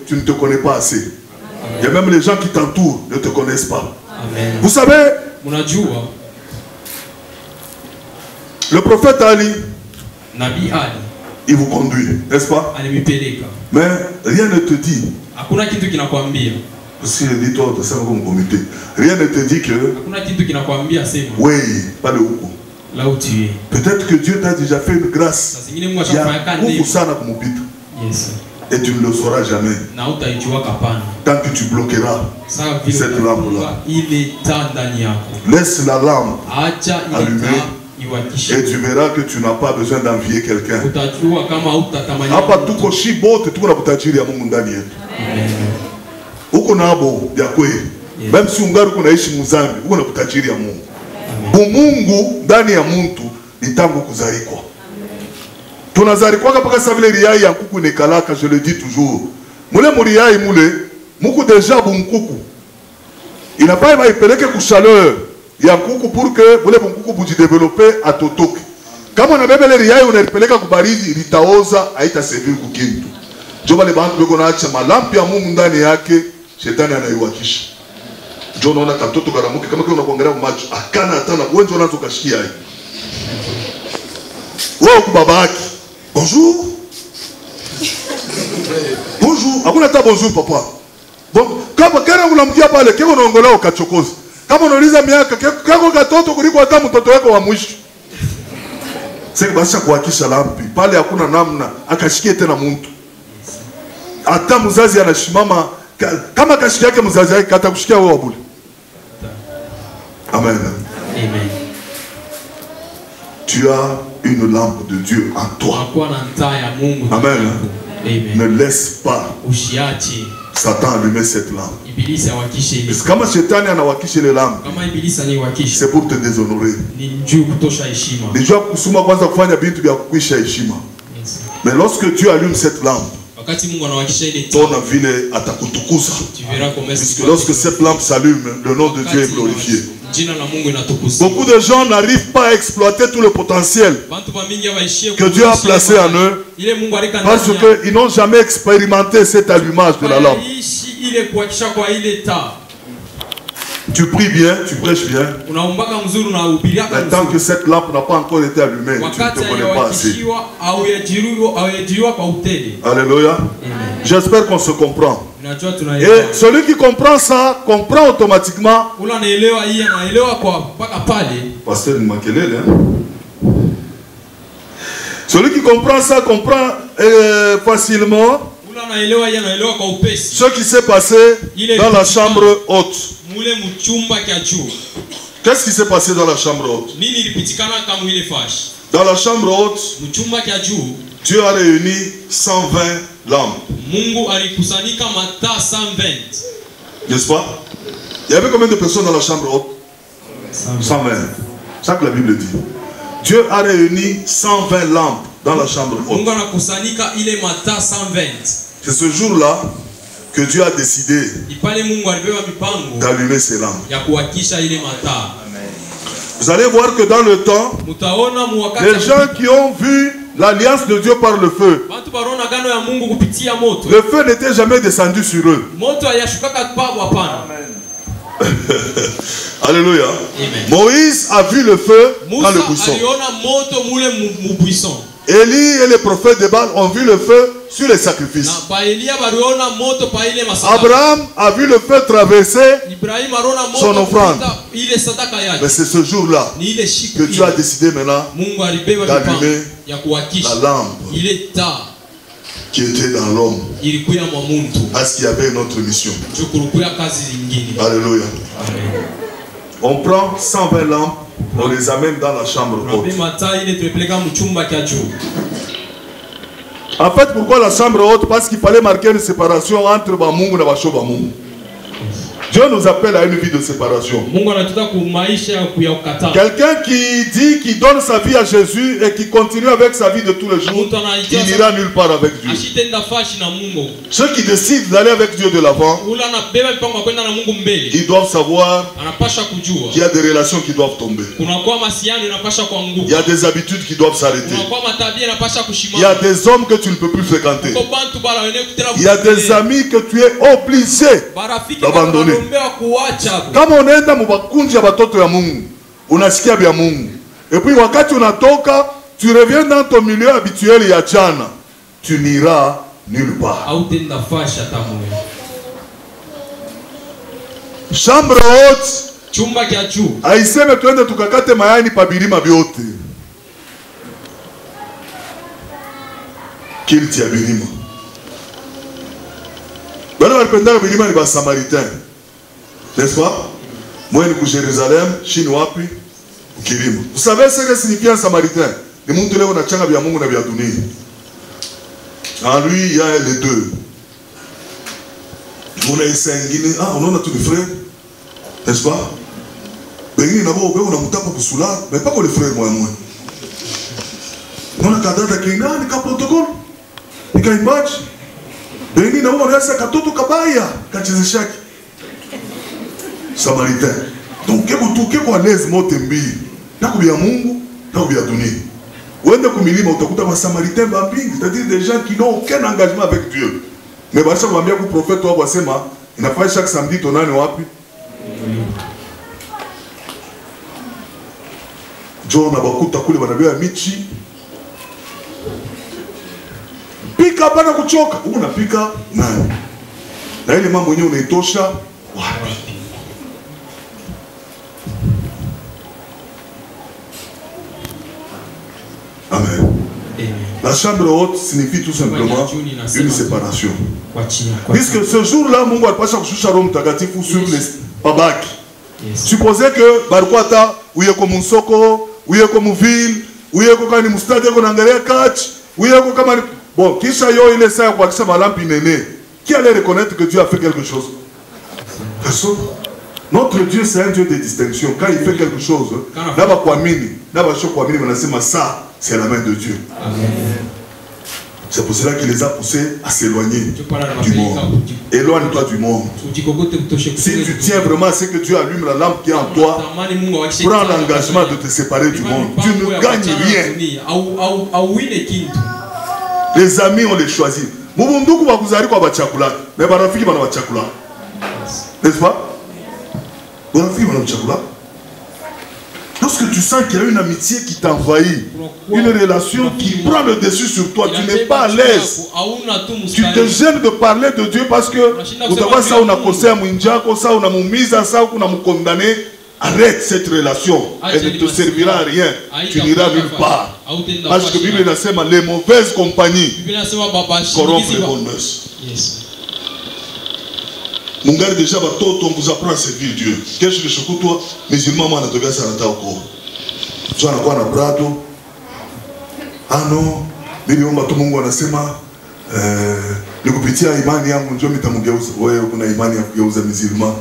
tu ne te connais pas assez. Il y a même les gens qui t'entourent ne te connaissent pas. Vous savez, le prophète Ali, il vous conduit, n'est-ce pas? Mais rien ne te dit. Si dit toi, comme comité, rien ne te dit que oui, pas le Oukou. Là où tu es. Peut-être que Dieu t'a déjà fait une grâce. Il y a beaucoup ça dans mon pite. Et tu ne le sauras jamais. Tant que tu bloqueras cette lampe-là. Laisse la lampe allumée. Et tu verras que tu n'as pas besoin d'envier quelqu'un. Même si ungali kunaishi muzambi, uko na kutajiri ya Mungu. Mungu ndani ya mtu ni tangu kuzarikwa. Tunazarikwa mpaka sa vile riai ya kuku nekalaka, je le dis toujours. Mule muriai mule, muku deja bunkuku. Inafaa baipeleke ku chaleur ya kuku pour que mule bunkuku buji développer atotoke. Kama unabebele riai unalipeleka kubaridi litaoza, haita servir kukintu. Joba le bantu beko naacha malampi ya Mungu ndani yake, shetani anaiwakisha. John ona katoto karamuke kama kuna kuangalia macho akana atana wengi wanaanza kushikia hii. Wao kwa babaki. Bonjour. Bonjour. Hakuna hata bonjour papa. Bon, kama kana unamkia pale keko unaongelea ukachokoza. Kama unauliza miaka keko katoto kuliko hata mtoto wako wa mwisho. Sasa basi kuhakisha lampi pale hakuna namna akashikie tena mtu. Hata mzazi anashimama kama kashiki yake mzazi yake kata kushikia wewe wabule. Amen. Amen. Tu as une lampe de Dieu en toi. Amen. Amen. Ne laisse pas Satan allumer cette lampe. Parce que comme Satan anawakisha les lampes, c'est pour te déshonorer. Déjà kusuma kwanza kufanya vitu vya kukuisha heshima. Mais lorsque Dieu allume cette lampe, ton vile atakutukuza. Puisque lorsque cette lampe s'allume, le nom de Dieu est glorifié. Beaucoup de gens n'arrivent pas à exploiter tout le potentiel que Dieu a placé en eux parce qu'ils n'ont jamais expérimenté cet allumage de la lampe. Tu pries bien, tu prêches bien. Mais tant que cette lampe n'a pas encore été allumée, tu ne te connais pas assez. Alléluia. J'espère qu'on se comprend. Et celui qui comprend ça, comprend automatiquement. Pasteur Makelele, hein? Celui qui comprend ça, comprend facilement ce qui s'est passé dans la chambre haute. Qu'est-ce qui s'est passé dans la chambre haute? Dans la chambre haute, Dieu a réuni 120 lampes. N'est-ce pas? Il y avait combien de personnes dans la chambre haute? 120. C'est ça que la Bible dit. Dieu a réuni 120 lampes dans la chambre haute. C'est ce jour-là que Dieu a décidé d'allumer ces lampes. Vous allez voir que dans le temps, les gens qui ont vu l'alliance de Dieu par le feu, le feu n'était jamais descendu sur eux. Alléluia. Moïse a vu le feu dans le buisson. Élie et les prophètes de Baal ont vu le feu sur les sacrifices. Abraham a vu le feu traverser son offrande. Mais c'est ce jour-là que Dieu a décidé maintenant d'allumer la lampe qui était dans l'homme. Parce qu'il y avait une autre mission. Alléluia. On prend 120 lampes, on les amène dans la chambre haute. En fait, pourquoi la chambre haute? Parce qu'il fallait marquer une séparation entre Bamungu et Basho Bamungu. Dieu nous appelle à une vie de séparation. Quelqu'un qui dit qu'il donne sa vie à Jésus et qui continue avec sa vie de tous les jours, il n'ira nulle part avec Dieu. Ceux qui décident d'aller avec Dieu de l'avant, ils doivent savoir qu'il y a des relations qui doivent tomber. Il y a des habitudes qui doivent s'arrêter. Il y a des hommes que tu ne peux plus fréquenter. Il y a des amis que tu es obligé d'abandonner. Kama unaenda mubakunji ya batoto ya Mungu, unasikia bya Mungu. Et puis wakati unatoka, tu reviens dans ton milieu habituel ya jana, tu n'iras nulle part. Chambre haute, chumba kya juu. Aiseme tuende tukakate mayani pa bilima byote. Kilti ya bilima. Bana walipenda bilima ni ba Samaritain. N'est-ce pas? Moi, je suis à Jérusalem, Chine, wapi, Kilimo. Vous savez ce que signifie un Samaritain? Le monde là, on a tchanga bien, on a bien donné. En lui, il y a les deux. On a essayé, on a tous les frères, n'est-ce pas? On a mutapa pour cela, mais pas pour les frères, moi et moi. On a cadre de Kenya, on a un protocole, on a un match. On a un katoto kabaya, kachezeshaki. Samaritain. Donc, qu'est-ce à l'aise motembi? Nakubia Mungu, nakubia dunia. Wende kumilima utakuta ba Samaritain bambing, c'est-à-dire des gens qui n'ont aucun engagement avec Dieu. Mais basha kwambia ku prophète wa basema, inafaa chaque samedi tonane wapi? John abakuta kule banabia michi. Pika hapana kuchoka. Unapika nani? Na ile mambo yenyewe unaitosha wapi? Amen. La chambre haute signifie tout simplement une séparation. Puisque ce jour-là, Mungu alipasha kushusha Roho Mtakatifu sur les Babaki. Supposez que Barukwata, uyeko Munsoko, uyeko Muville, uyeko kani mustade yeko nangalia catch, uyeko kama bon, kisha yo ile saa kwa kisha malampi nene. Qui allait reconnaître que Dieu a fait quelque chose? Personne. Notre Dieu, c'est un Dieu de distinction. Quand il fait quelque chose, ça, c'est la main de Dieu. C'est pour cela qu'il les a poussés à s'éloigner du monde. Éloigne-toi du monde. Si tu tiens vraiment à ce que Dieu allume la lampe qui est en toi, prends l'engagement de te séparer du monde. Tu ne gagnes rien. Les amis, on les choisit. N'est-ce pas? Lorsque tu sens qu'il y a une amitié qui t'envahit, une relation qui prend le dessus sur toi, tu n'es pas à l'aise. Tu te gênes de parler de Dieu parce que arrête cette relation. Elle ne te servira à rien. Tu n'iras nulle part. Parce que la Bible dit les mauvaises compagnies corrompent les bonnes mœurs. Mon gars, déjà, on vous apprend à servir Dieu. Qu'est-ce que je suis toi, musulman, moi, je suis en train de tu as quoi na brado? Ah non, mais on va tout le monde le kupitia imani yangu njoo mitamugeuza wewe kuna imani ya kugeuza musulman.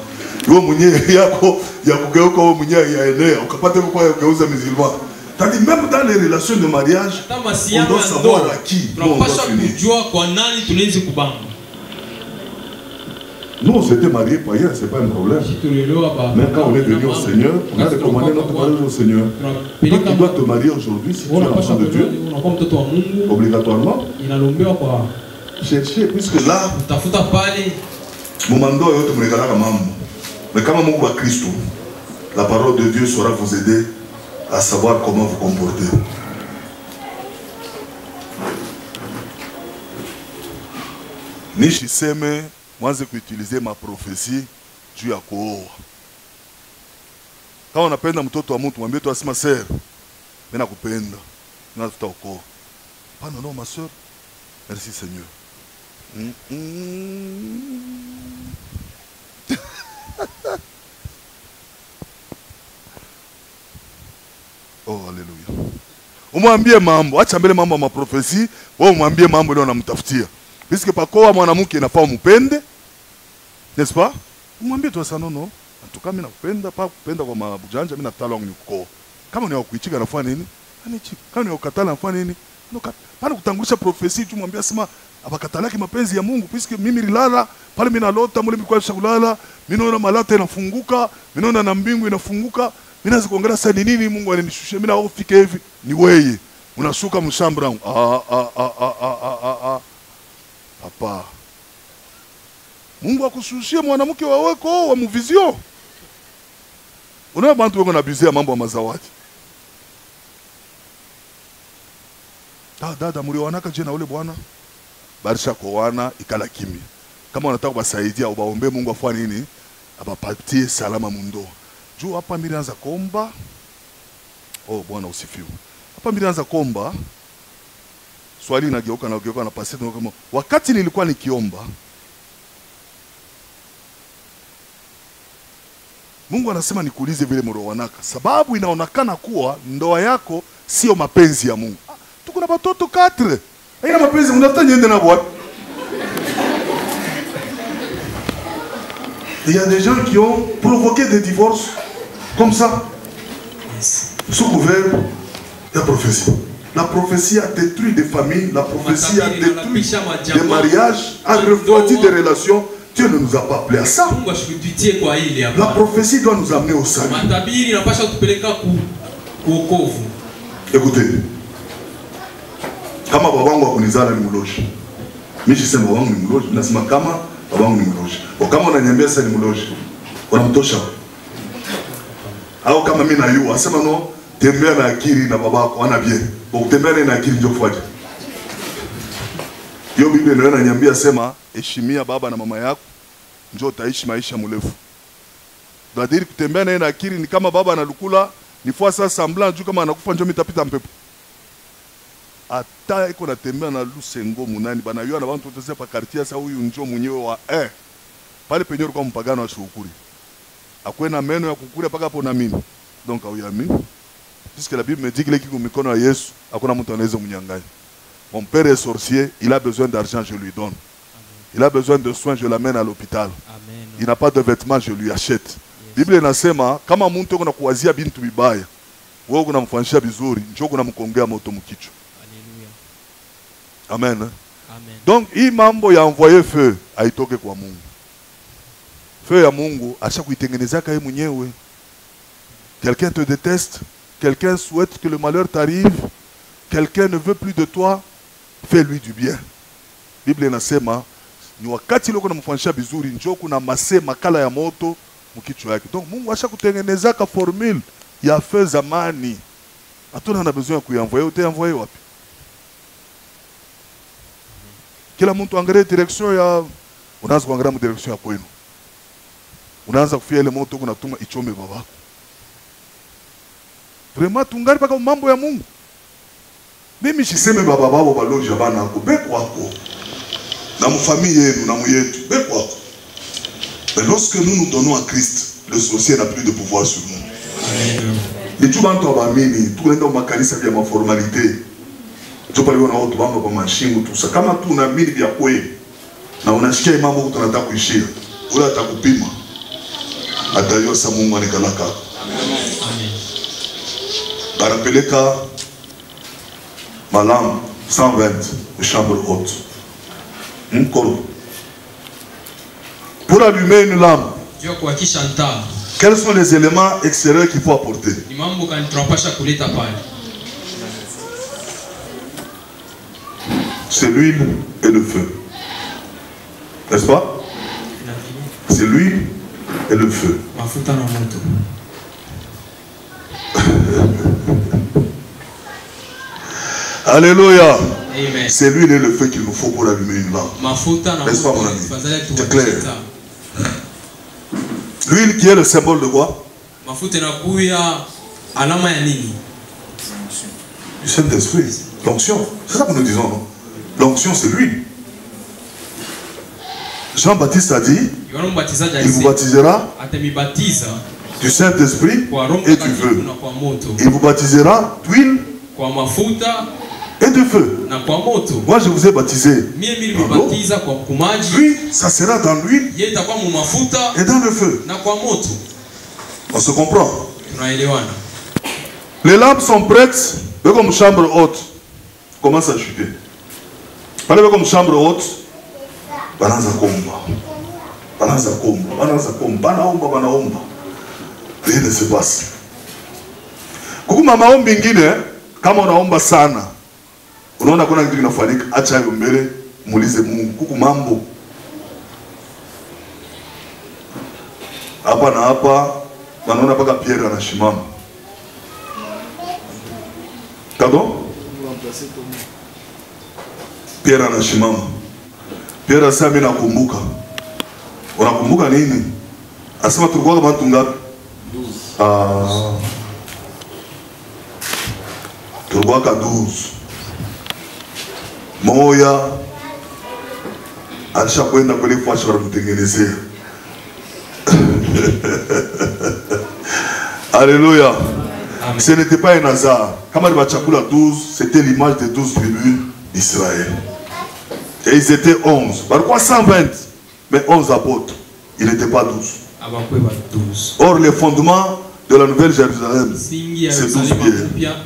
Wewe mwenyewe yako ya kugeuka wewe mwenyewe yaenea ukapata kwa ya kugeuza musulman. Tandis même dans les relations de mariage, on doit savoir à qui on doit s'unir. Nous, on s'était mariés païens, ce n'est pas un problème. Mais quand on est venu au Seigneur, on a recommandé notre mariage au Seigneur. Donc, tu dois te marier aujourd'hui si tu es enfant de Dieu. Obligatoirement. Cherchez, puisque là, mais quand on va Christ, la parole de Dieu saura vous aider à savoir comment vous comporter. Nishiseme. Moi, je peux utiliser ma prophétie juu ya kuoa. Kama unapenda mtoto wa mtu, mwambie tu asema sir, mimi nakupenda. Natafuta ukoo. Pana non ma sœur. Merci Seigneur. Oh alléluia. Umwambie mambo, acha mbele mambo ya maprofesi, wewe umwambie mambo ile unamtafutia. Puisque pakoa mwanamke inafaa umupende. N'est-ce pas? Umwambie tu sana no. Antuka mimi nakupenda, pa kupenda kwa mabujanja mimi natala wangu nikuko. Kama ni kuichika anafanya nini? Anichika. Kama ni ukatala anafanya nini? Pana kutangulisha profesi tu mwambie sema abakatalaki mapenzi ya Mungu puisque mimi nilala pale mimi nalota mule mkwa kulala, mimi naona malata inafunguka, mimi naona na mbingu inafunguka, mimi naanza kuangalia sasa nini Mungu ananishusha, mimi naofika hivi ni wewe. Unashuka mshamba wangu. Papa. Mungu akushushie mwanamke waweko wa muvizio. Unaona bantu wako nabizia mambo ya mazawadi. Dada mlioanaka je na ule bwana? Barisha kuoana ikala kimya. Kama unataka kubasaidia ubaombe Mungu afanye nini? Abapatie salama mundo. Juu hapa mimi naanza kuomba. Oh Bwana usifiwe. Hapa mimi naanza kuomba. Swali inageuka na pasi kama wakati nilikuwa nikiomba Mungu anasema nikuulize vile mlioanaka sababu inaonekana kuwa ndoa yako sio mapenzi ya Mungu. Tuko na watoto 4. Haina mapenzi mnafuta nyende na bwana. Il y a des gens qui ont provoqué des divorces comme ça. Sous couvert de la prophétie. La prophétie a détruit des familles, la prophétie a détruit des mariages, a refroidi des relations. Dieu ne nous a pas appelés à ça. La prophétie doit nous amener au salut. Écoutez. Kama babangu akunizala ni mloji. Mimi sisema babangu ni mloji, nasema kama babangu ni mloji. Kama unaniambia sasa ni mloji, unamtosha. Au kama mimi na yu, asema no, tembea na akili na babako ana bien. Ukitembea na akili ndio kufuata. Hiyo Biblia ndio inaniambia sema heshimia baba na mama yako ndio utaishi maisha mrefu. Badiri kutembea na akili ni kama baba analukula, ni fois ça semblant juu kama anakufa ndio mitapita mpepo. Ata iko natembea na lusengo munani bana yua na bantu wote pa quartier sa huyu njoo mwenyewe wa pale penyewe kwa mpagano wa shukuri akwena meno ya kukura paka hapo na mimi donc au yamini puisque la Bible me dit que les qui ont mikono ya Yesu hakuna mtu anaweza mnyang'anya. Mon père est sorcier, il a besoin d'argent, je lui donne. Il a besoin de soins, je l'amène à l'hôpital. Il n'a pas de vêtements, je lui achète. Bible inasema kama mtu kuna kuwazia bintu bibaya wewe unamfanyisha vizuri njoo unamkongea moto mkichwa. Amen. Amen. Donc hii mambo ya envoyer feu haitoke kwa Mungu. Feu ya Mungu ashakuitengenezaka yeye mwenyewe. Quelqu'un te déteste, quelqu'un souhaite que le malheur t'arrive, quelqu'un ne veut plus de toi, fais-lui du bien. Bible inasema ni wakati leo unamfanyisha vizuri njoo kuna makala ya moto mkichwa yake. Donc Mungu ashakutengenezaka formule ya feu zamani. Hatuna na besoin ya kuenvoyer, utaenvoyer wapi? Kila mtu angalie direction ya unaanza kuangalia direction ya kwenu. Unaanza kufia ile moto unatuma ichome babako. Vraiment tungali paka mambo ya Mungu. Mimi siseme baba babo baloja bana kubeko wako. Na mfamille yenu na mwetu beko wako. Mais lorsque nous nous donnons à Christ, le sorcier n'a plus de pouvoir sur nous. Amen. Et tout bantu abamini, tout enda makanisa vya maformalité. Tu pale wana watu bamba kwa mashingo tu. Kama tu unaamini vya kweli na unashikia mambo utanataka kuishia, ule atakupima. Atayua sa Mungu anikalaka. Amen. Barapeleka malam 120 de chambre haute. Mkoro. Pour allumer une lampe, quels sont les éléments extérieurs qu'il faut apporter? C'est l'huile et le feu. N'est-ce pas? C'est l'huile et le feu. Alléluia. C'est l'huile et le feu qu'il nous faut pour allumer une lampe. N'est-ce pas mon ami? C'est clair. L'huile qui est le symbole de quoi? Du Saint-Esprit. L'onction. C'est ça que nous disons, non? L'onction, c'est l'huile. Jean-Baptiste a dit, il vous baptisera du Saint-Esprit et du feu. Il vous baptisera d'huile kwa mafuta et de feu. na kwa moto. Moi, je vous ai baptisé. Mimi nilibatiza kwa kumaji. Lui, ça sera dans l'huile Yeye itakuwa mu mafuta et dans le feu. na kwa moto. On se comprend. Tunaelewana. Les lampes sont prêtes, mais comme chambre haute. Commence à chuter. Parlez comme chambre haute. Bananza komba. Bananza komba. Bananza komba. Banaomba. Rien ne se passe. Kuku maombi ingine, kama unaomba sana, unaona kuna kitu kinafanyika, acha hayo mbele, muulize Mungu. Kuku mambo hapa na hapa, wanaona paka Pierre anashimama. Pardon? Pierre anashimama. Pierre asema mimi nakumbuka. Unakumbuka nini? Asema tulikuwa kama watu ngapi? 12. Tulikuwa ka 12. Moya alishakwenda kule kwa shamba kutengenezea. Alléluia. Ce n'était pas un hasard. Comme il va chakula 12, c'était l'image des 12 tribus d'Israël. Et ils étaient 11. Pourquoi 120? Mais 11 apôtres. Il n'était pas 12. Or, les fondements de la Nouvelle Jérusalem, c'est 12 pierres.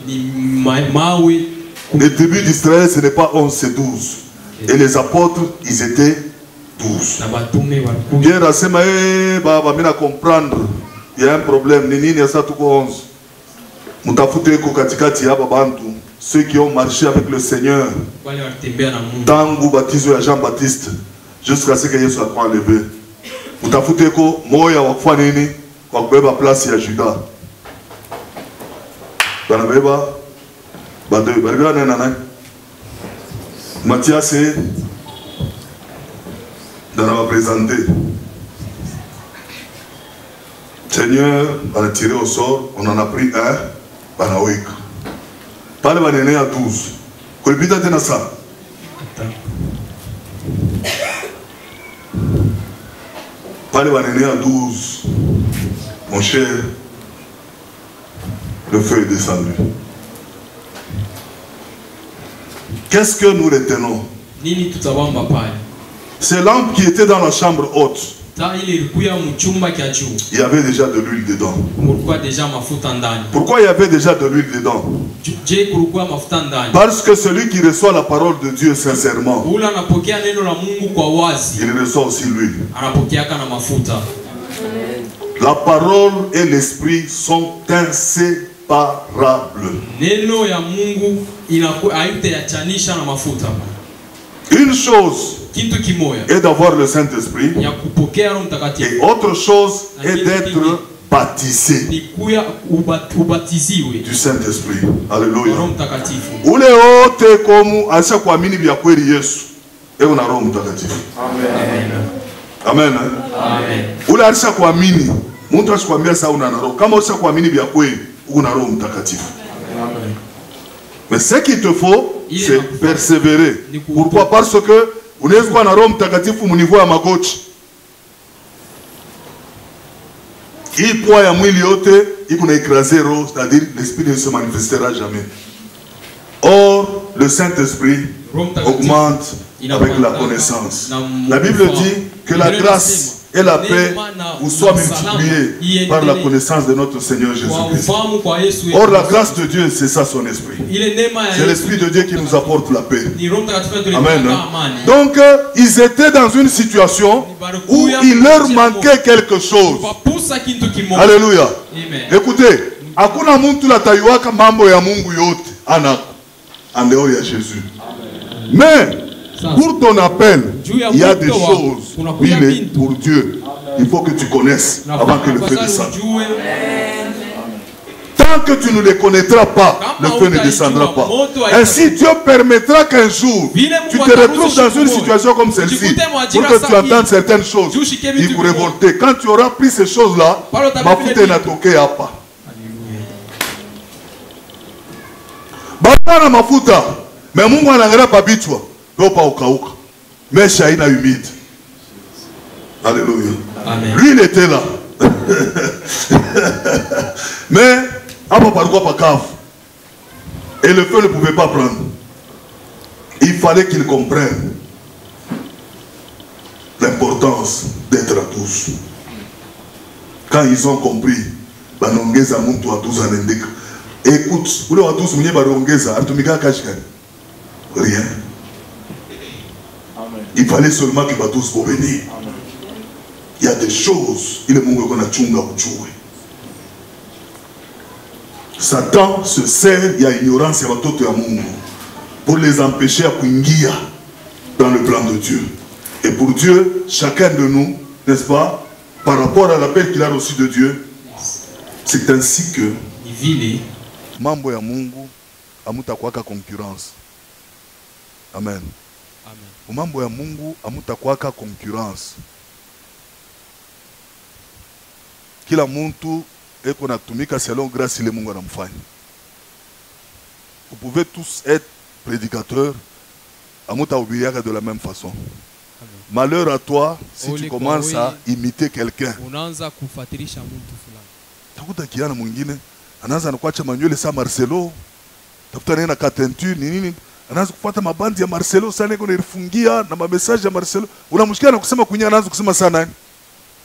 Les tribus d'Israël, ce n'est pas 11, c'est 12. Et les apôtres, ils étaient 12. Pierre a dit, comprendre. Il y a un problème. Nini a ça tout 11. Mutafute ko katikati ya babantu. Ceux qui ont marché avec le Seigneur. Tangu baptizo ya Jean-Baptiste. Jusqu'à ce que Yesu soit enlevé. Mutafute ko moya wa kufanya nini? Kwa kubeba place ya Juda. Banabeba bade baribana nana nani? Matthias dans la présenter. Seigneur, on a tiré au sort, on en a pris un, Banawik. Pas le banéné à 12. Kolbita tena ça. Pas le banéné à 12. Mon cher, le feu est descendu. Qu'est-ce que nous retenons? Ces lampes qui étaient dans la chambre haute, il y avait déjà de l'huile dedans. Pourquoi il y avait déjà de l'huile dedans? Parce que celui qui reçoit la parole de Dieu sincèrement, il reçoit aussi l'huile. La parole et l'esprit sont inséparables. Une chose est d'avoir le Saint-Esprit, et autre chose est d'être baptisé du Saint-Esprit. Alléluia. Ule wote komu asha kuamini vya kweli Yesu, una Roho Mtakatifu. Amen. Amen. Ule asha kuamini, mtu asikwambia sasa una roho. Kama asha kuamini vya kweli, una Roho Mtakatifu. Mais ce qu'il te faut, c'est persévérer. Pourquoi? Parce que unaweza kuwa na Roho Mtakatifu mnivo ya magoti. Hii poa ya mwili yote iko na écraser roho, c'est-à-dire l'esprit ne se manifestera jamais. Or, le Saint-Esprit augmente avec la connaissance. La Bible dit que la grâce et la paix vous soient multipliées par la connaissance de notre Seigneur Jésus-Christ. Or, la grâce de Dieu, c'est ça son esprit. C'est l'esprit de Dieu qui nous apporte la paix. Amen. Donc, ils étaient dans une situation où il leur manquait quelque chose. Alléluia. Écoutez, hakuna muntu la tayuaka mambo ya Mungu yote anako en dehors de Jésus. Mais pour ton appel, il y a des choses pour Dieu. Il faut que tu connaisses avant que le feu descende. Tant que tu ne les connaîtras pas, le feu ne descendra pas. Ainsi, Dieu permettra qu'un jour, tu te retrouves dans une situation comme celle-ci, pour que tu entendes certaines choses. Il faut révolter. Quand tu auras pris ces choses-là, Bafute na toke hapa. Bana mafuta, mais Mungu anaangalia pabichwa, ndio pa ukauka. Mesha ina humide. Alléluia. Amen. Lui il était là. Mais hapa palikuwa pakavu. Et le feu ne pouvait pas prendre. Il fallait qu'ils comprennent l'importance d'être à tous. Quand ils ont compris, banongeza muntu à tous anendeka. Écoute, ule wa tous mwenye barongeza atumika kashikani. Rien. Il fallait seulement que tous soient bénis. Il y a des choses, il est mon qu'on a tchunga ou tchoué. Satan se sert, il y a ignorance, il y a tout à Mungu, pour les empêcher à kuingia dans le plan de Dieu. Et pour Dieu, chacun de nous, n'est-ce pas, par rapport à l'appel qu'il a reçu de Dieu, c'est ainsi que mambo ya Mungu amutakwaka concurrence. Amen. Amen. Mambo ya Mungu amutakwaka concurrence. Kila muntu eko natumika selon grâce ile Mungu anamfanya. Vous pouvez tous être prédicateurs, amutaubiriaka de la même façon. Amen. Malheur à toi si tu commences à imiter quelqu'un. Unaanza kufuatilisha mtu fulani. Takuta kiana mwingine anaanza anakuacha manywele sa Marcelo. Tafuta nena katenture nini anaanza kufuata mabandi ya Marcelo sana iko nilifungia na message ya Marcelo. Unamshikia na kusema kunya anaanza kusema sana nani?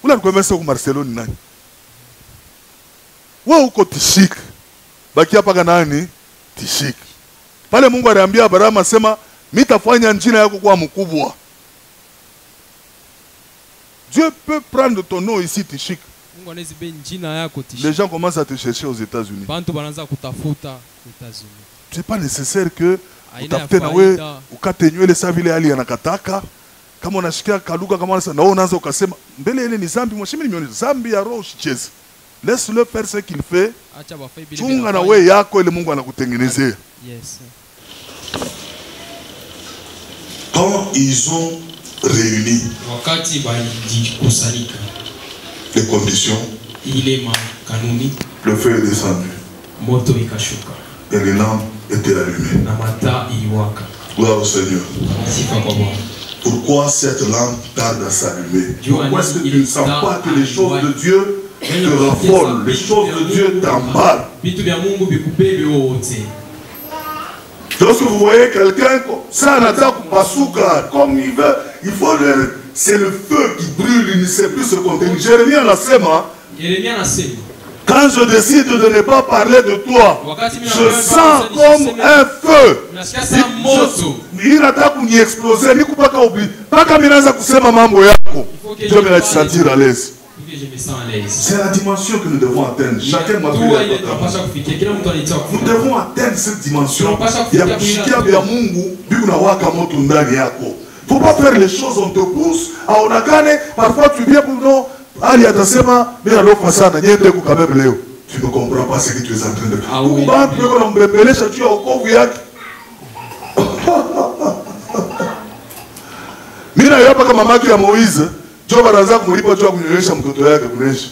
Ula alikwambia kwa Marcelo ni nani? Wewe uko tishik. Baki hapa nani? Tishik. Pale Mungu aliambia Abraham asema mitafanya njina yako kuwa mkubwa. Dieu peut prendre ton nom ici tishik. Les gens commencent à te chercher aux États-Unis. C'est pas nécessaire que utafute nawe ukatenywe ile saa vile hali anakataka. Kama unashikia kaluga kama na wewe unaanza ukasema mbele ile ni zambi, mwashimi nimeona zambi ya roho shicheze. Laisse-le faire ce qu'il fait. Chunga na wewe yako ile Mungu anakutengenezea. Yes. Quand ils ont réuni les conditions, le feu est descendu et les lampes étaient allumées. Gloire au Seigneur. Pourquoi cette lampe tarde à s'allumer? Pourquoi est-ce que tu ne sens pas que les choses de Dieu te raffolent, les choses de Dieu t'emballent? Lorsque vous voyez quelqu'un, ça n'attaque pas comme il veut, il faut c'est le feu qui brûle, il ne sait plus se contenir. Jérémie en a sema. Quand je décide de ne pas parler de toi, je sens comme un feu. Il n'attaque ni exploser, ni kupaka oublier. Pas comme il a kusema mambo yako. Je vais me sentir à l'aise. C'est la dimension que nous devons atteindre. Chacun m'a vu. Nous devons atteindre cette dimension. Il y a kushikia vya Mungu, bikuna waka moto ndani yako. Faut pas faire les choses, on te pousse. À onakane, parfois tu viens pour nous. Ali atasema, mais alors fasana, nyende ku quand même leo. Tu ne comprends pas ce que tu es en train de faire. Pourquoi tu veux m'embelesha tu as au yake? Mina yapa kama mama ya Moïse. Job anaanza kumlipa jua kunyonyesha mtoto yake kunyesha.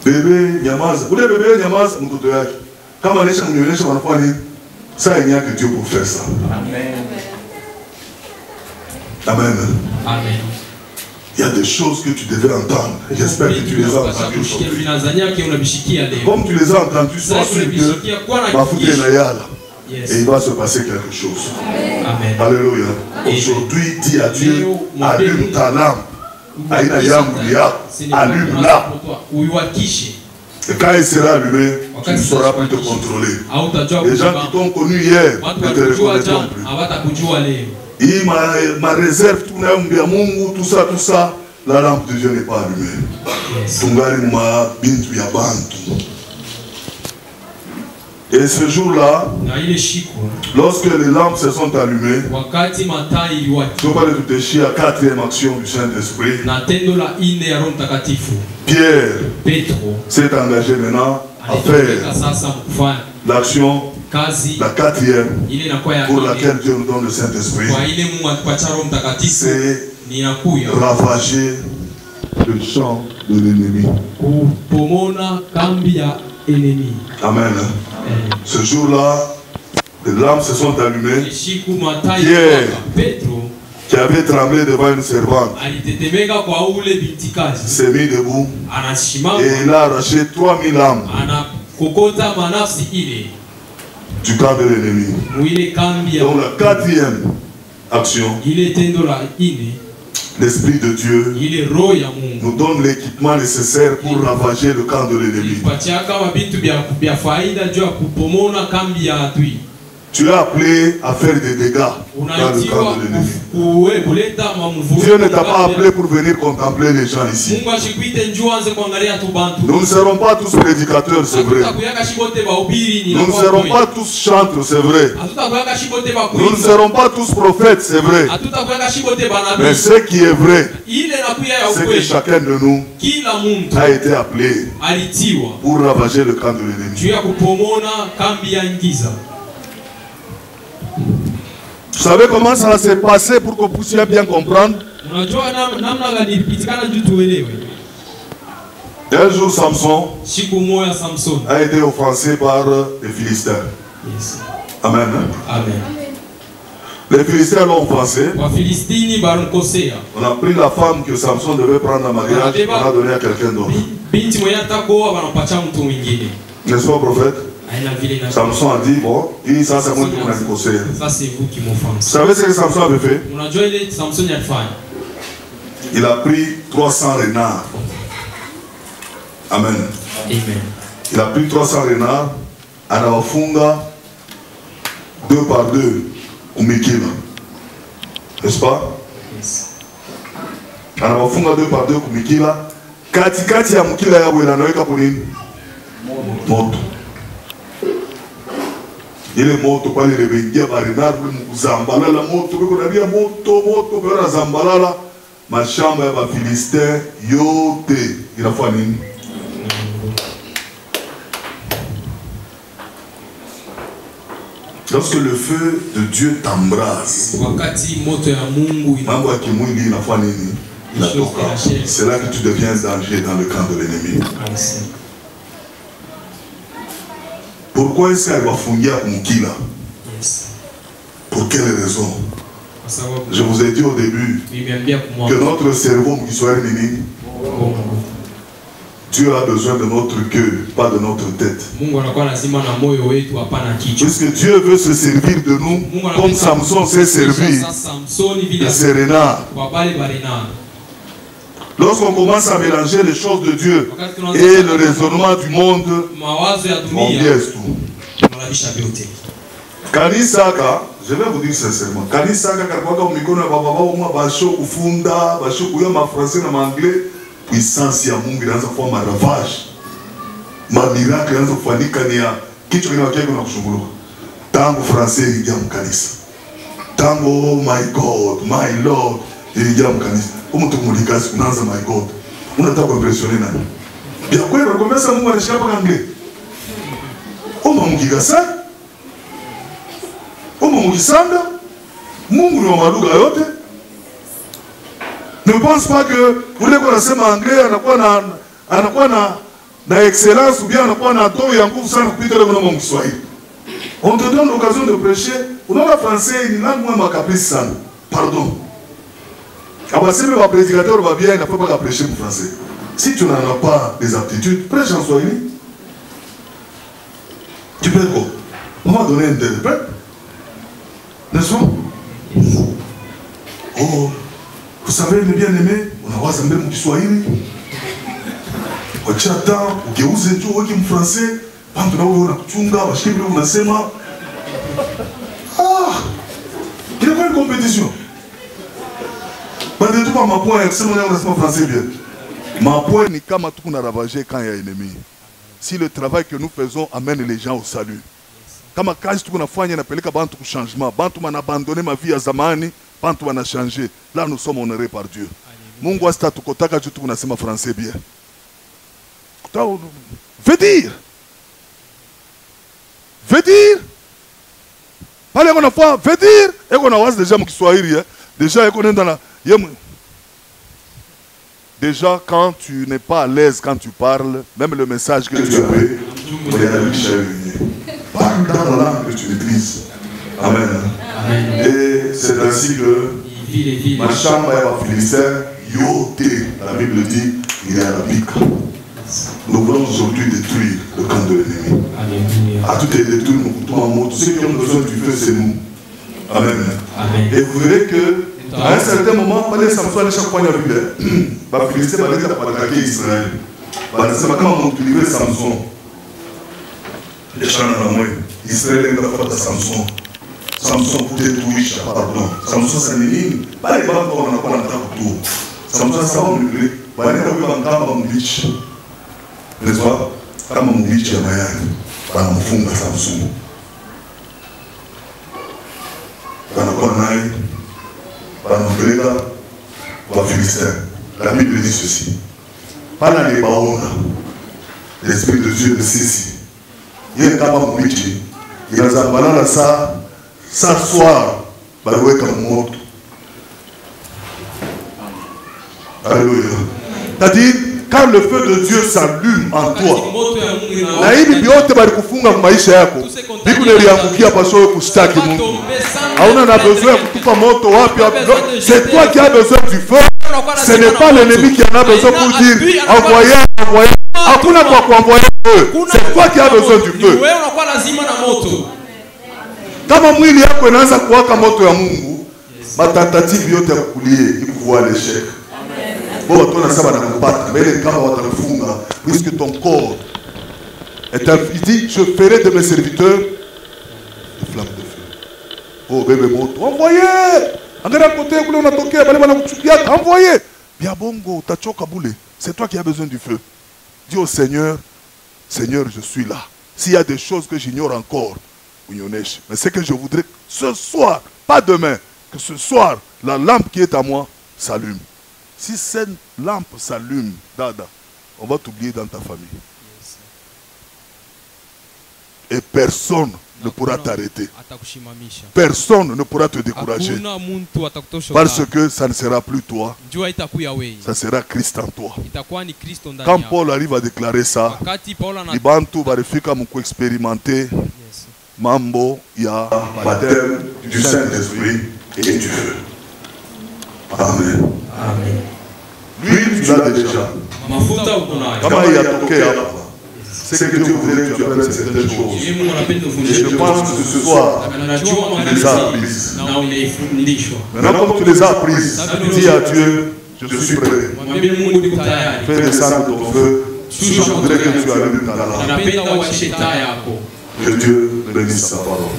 Bébé nyamaza. Ule bébé nyamaza mtoto yake. Kama anaisha kunyonyesha wanafanya nini? Ça il n'y a que Dieu pour faire ça. Amen. Amen. Amen. Il y a des choses que tu devais entendre. J'espère que tu les as entendues aujourd'hui. Comme tu les as entendues, sois sûr que va foutre na yala. Et il va se passer quelque chose. Amen. Alléluia. Aujourd'hui, dis à Dieu, allume ta lampe. Allume-la. Et quand il sera allumé, tu ne sauras plus te contrôler. Les gens qui t'ont connu hier ne te reconnaîtront plus. Et ma réserve, tout ça, la lampe de Dieu n'est pas allumée. Et ce jour-là, lorsque les lampes se sont allumées, je vais aller te déchirer à la 4e action du Saint-Esprit. Pierre s'est engagé maintenant à faire l'action, la 4e, pour laquelle Dieu nous donne le Saint-Esprit. C'est ravager le champ de l'ennemi. Amen. Ce jour-là, les lampes se sont allumées. Pierre qui avait tremblé devant une servante, alitetemeka kwa ule binti kazi, s'est mis debout anasimama, et il a arraché 3000 âmes anakokota manafsi ile du camp de l'ennemi. mwile kambi ya Donc la quatrième action, ile tendo la ine, l'Esprit de Dieu ile roho ya Mungu nous donne l'équipement nécessaire pour ravager le camp de l'ennemi. ipatiaka mabitu bya faida juu ya kupomona kambi ya adui. Tu es appelé à faire des dégâts dans le camp de l'ennemi. Dieu ne t'a pas appelé pour venir contempler les gens ici. Nous ne serons pas tous prédicateurs, c'est vrai. Nous ne serons pas tous chantres, c'est vrai. Nous ne serons pas tous prophètes, c'est vrai. Mais ce qui est vrai, c'est que chacun de nous a été appelé pour ravager le camp de l'ennemi. Vous savez comment ça s'est passé pour que vous puissiez bien comprendre? Un jour, Samson a été offensé par les Philistins. Amen. Amen. Les Philistins l'ont offensé. On a pris la femme que Samson devait prendre en mariage, on a donné à quelqu'un d'autre. N'est-ce pas, prophète? Samson a dit, bon, ça c'est moi qui m'en ai conseillé. Ça c'est vous qui m'offensez. Vous savez ce que Samson avait fait? Il a pris 300 renards. Amen. Amen. Il a pris 300 renards. Anawafunga 2 par 2 kumikila. N'est-ce pas? Yes. Anawafunga 2 par 2 kumikila. Katikati ya mukila ya wela naweka punini moto. Ile moto pale lebengia barinard mzambalala moto biko nabia moto bera zambalala mashamba ya ba Philistin yote inafanya nini? Lorsque le feu de Dieu t'embrase, mambo ya kimwili inafanya nini? Inatoka. C'est là que tu deviens un danger dans le camp de l'ennemi. Pourquoi est-ce qu'elle va fungia kumukila? Pour quelle raison? Je vous ai dit au début que notre cerveau Dieu a besoin de notre cœur, pas de notre tête. Puisque Dieu veut se servir de nous comme Samson s'est servi de ses renards. Lorsqu'on commence à mélanger les choses de Dieu et le raisonnement du monde, on biaise tout. Kanisaka, je vais vous dire sincèrement, Kanisaka, quand on français et anglais, puissance ya Mungu inaanza kuwa maravage. Mamiracle inaanza kufanyika kitu kinawakia kuna kushughuliwa. Tangu français ilijaa mkanisa. Tangu oh my God, my Lord ilijaa mkanisa. Mtu kumulikazi unaanza my God. Unataka kuimpressioner nani? Bien kweli rekomesa Mungu anashika pa anglais. Oma mungigasa? Oma mungisanga? Mungu ni wa malugha yote. Ne pense pas que vous voulez qu'on ait anglais, anakuwa na excellence ou bien anakuwa na taux ya nguvu sana kupita le mwana Kiswahili. On te donne l'occasion de prêcher. Unaona français ni langue moins caprice sana. Pardon. Abaseme ba prédicateur va bien, il ne faut pas prêcher en français. Si tu n'en as pas des aptitudes, prêche en Swahili. Tu peux quoi? On va donner un interprète. N'est-ce pas? Oh. Vous savez, mes bien-aimés, on a waza mbele mkiswahili. Wachata, ugeuze tu weki mfrancais, pantu na wewe unakuchunga, washikili unasema. Ah! Il y a pas une compétition. Bande tu pas ma point, c'est mon unasema français bien. Ma point ni kama tu kuna ravager quand il y a ennemi. Si le travail que nous faisons amène les gens au salut. Kama kazi tu kunafanya inapeleka bantu ku changement, bantu mana abandonner ma vie ya zamani. Pantu wana changé. Là, nous sommes honorés par Dieu. Mungu asta tukotaka tu kunasema français bien. Veut dire. Pale qu'on a fait, veut dire. Et qu'on a wazi déjà mon Kiswahili. Déjà, qu'on est dans la. Déjà, quand tu n'es pas à l'aise quand tu parles, même le message que tu as, parle dans la langue que tu maîtrises. Amen. Amen. Et c'est ainsi que mashamba ya Baphilistins, yote, la Bible dit, il est arabique. Nous voulons aujourd'hui détruire le camp de l'ennemi. À tout est détruit, tous ceux qui ont besoin du feu, c'est nous. Amen. Et vous verrez que, à un certain moment, pendant Samson, à chaque fois qu'il y a vu, les Philistins vont attaquer Israël. C'est quand on utilisait Samson. Les gens dans la main, Israël est dans la Samson. Samson pour détruire, pardon. Samson c'est l'ennemi. Pas les banques qu'on n'a pas l'attaque autour. Samson ça va me brûler. Bah les gens vont entendre mon bitch. N'est-ce pas? Comme mon bitch à Mayane. Bah mon fond à Samson. Bah mon cornaille. Bah mon brega. Bah Philistin. La Bible dit ceci. Pas dans les baona. L'Esprit de Dieu le sait si. Il y a un mon bitch. Il y a un banana ça. S'asseoir, baloué comme mort. Alléluia. C'est-à-dire, quand le feu de Dieu s'allume en toi, naïbi biote bali kufunga maisha yako, biku niliangukia pasoro kustaki Mungu. Hauna na besoin ya kutupa moto wapi. C'est toi qui as besoin du feu. Ce n'est pas l'ennemi qui en a besoin pour dire envoyez, envoyez. Hakuna kwa kuenvoyer feu. C'est toi qui as besoin du feu. Kama mwili yako inaanza kuwaka moto ya Mungu, matatative yote ya kukulie ikuwa l'échec. Bon, watu wanasema nakupata, mais kama watakufunga, puisque ton corps est il dit, je ferai de mes serviteurs des flammes de feu. Oh, bébé moto, envoyez! Angara côté kule unatokea, bale wanakuchukia, envoyez! Bien bongo, tachoka boule. C'est toi qui as besoin du feu. Dis au Seigneur, Seigneur, je suis là. S'il y a des choses que j'ignore encore, mais c'est que je voudrais ce soir, pas demain, que ce soir, la lampe qui est à moi s'allume. Si cette lampe s'allume, Dada, on va t'oublier dans ta famille. Et personne ne pourra t'arrêter. Personne ne pourra te décourager. Parce que ça ne sera plus toi. Ça sera Christ en toi. Quand Paul arrive à déclarer ça, Libantu va expérimenter Mambo, il y a baptême du Saint-Esprit et du feu. Amen. Amen. Lui, tu l'as déjà. Comment il a toqué après? C'est que Dieu voulait que tu apprennes certaines choses. Et je pense que ce soir, tu les as apprises. Maintenant, comme tu les as apprises, dis à Dieu, je suis prêt. Fais descendre ton feu. Je voudrais que tu allumes ta lampe. Que Dieu bénisse sa parole.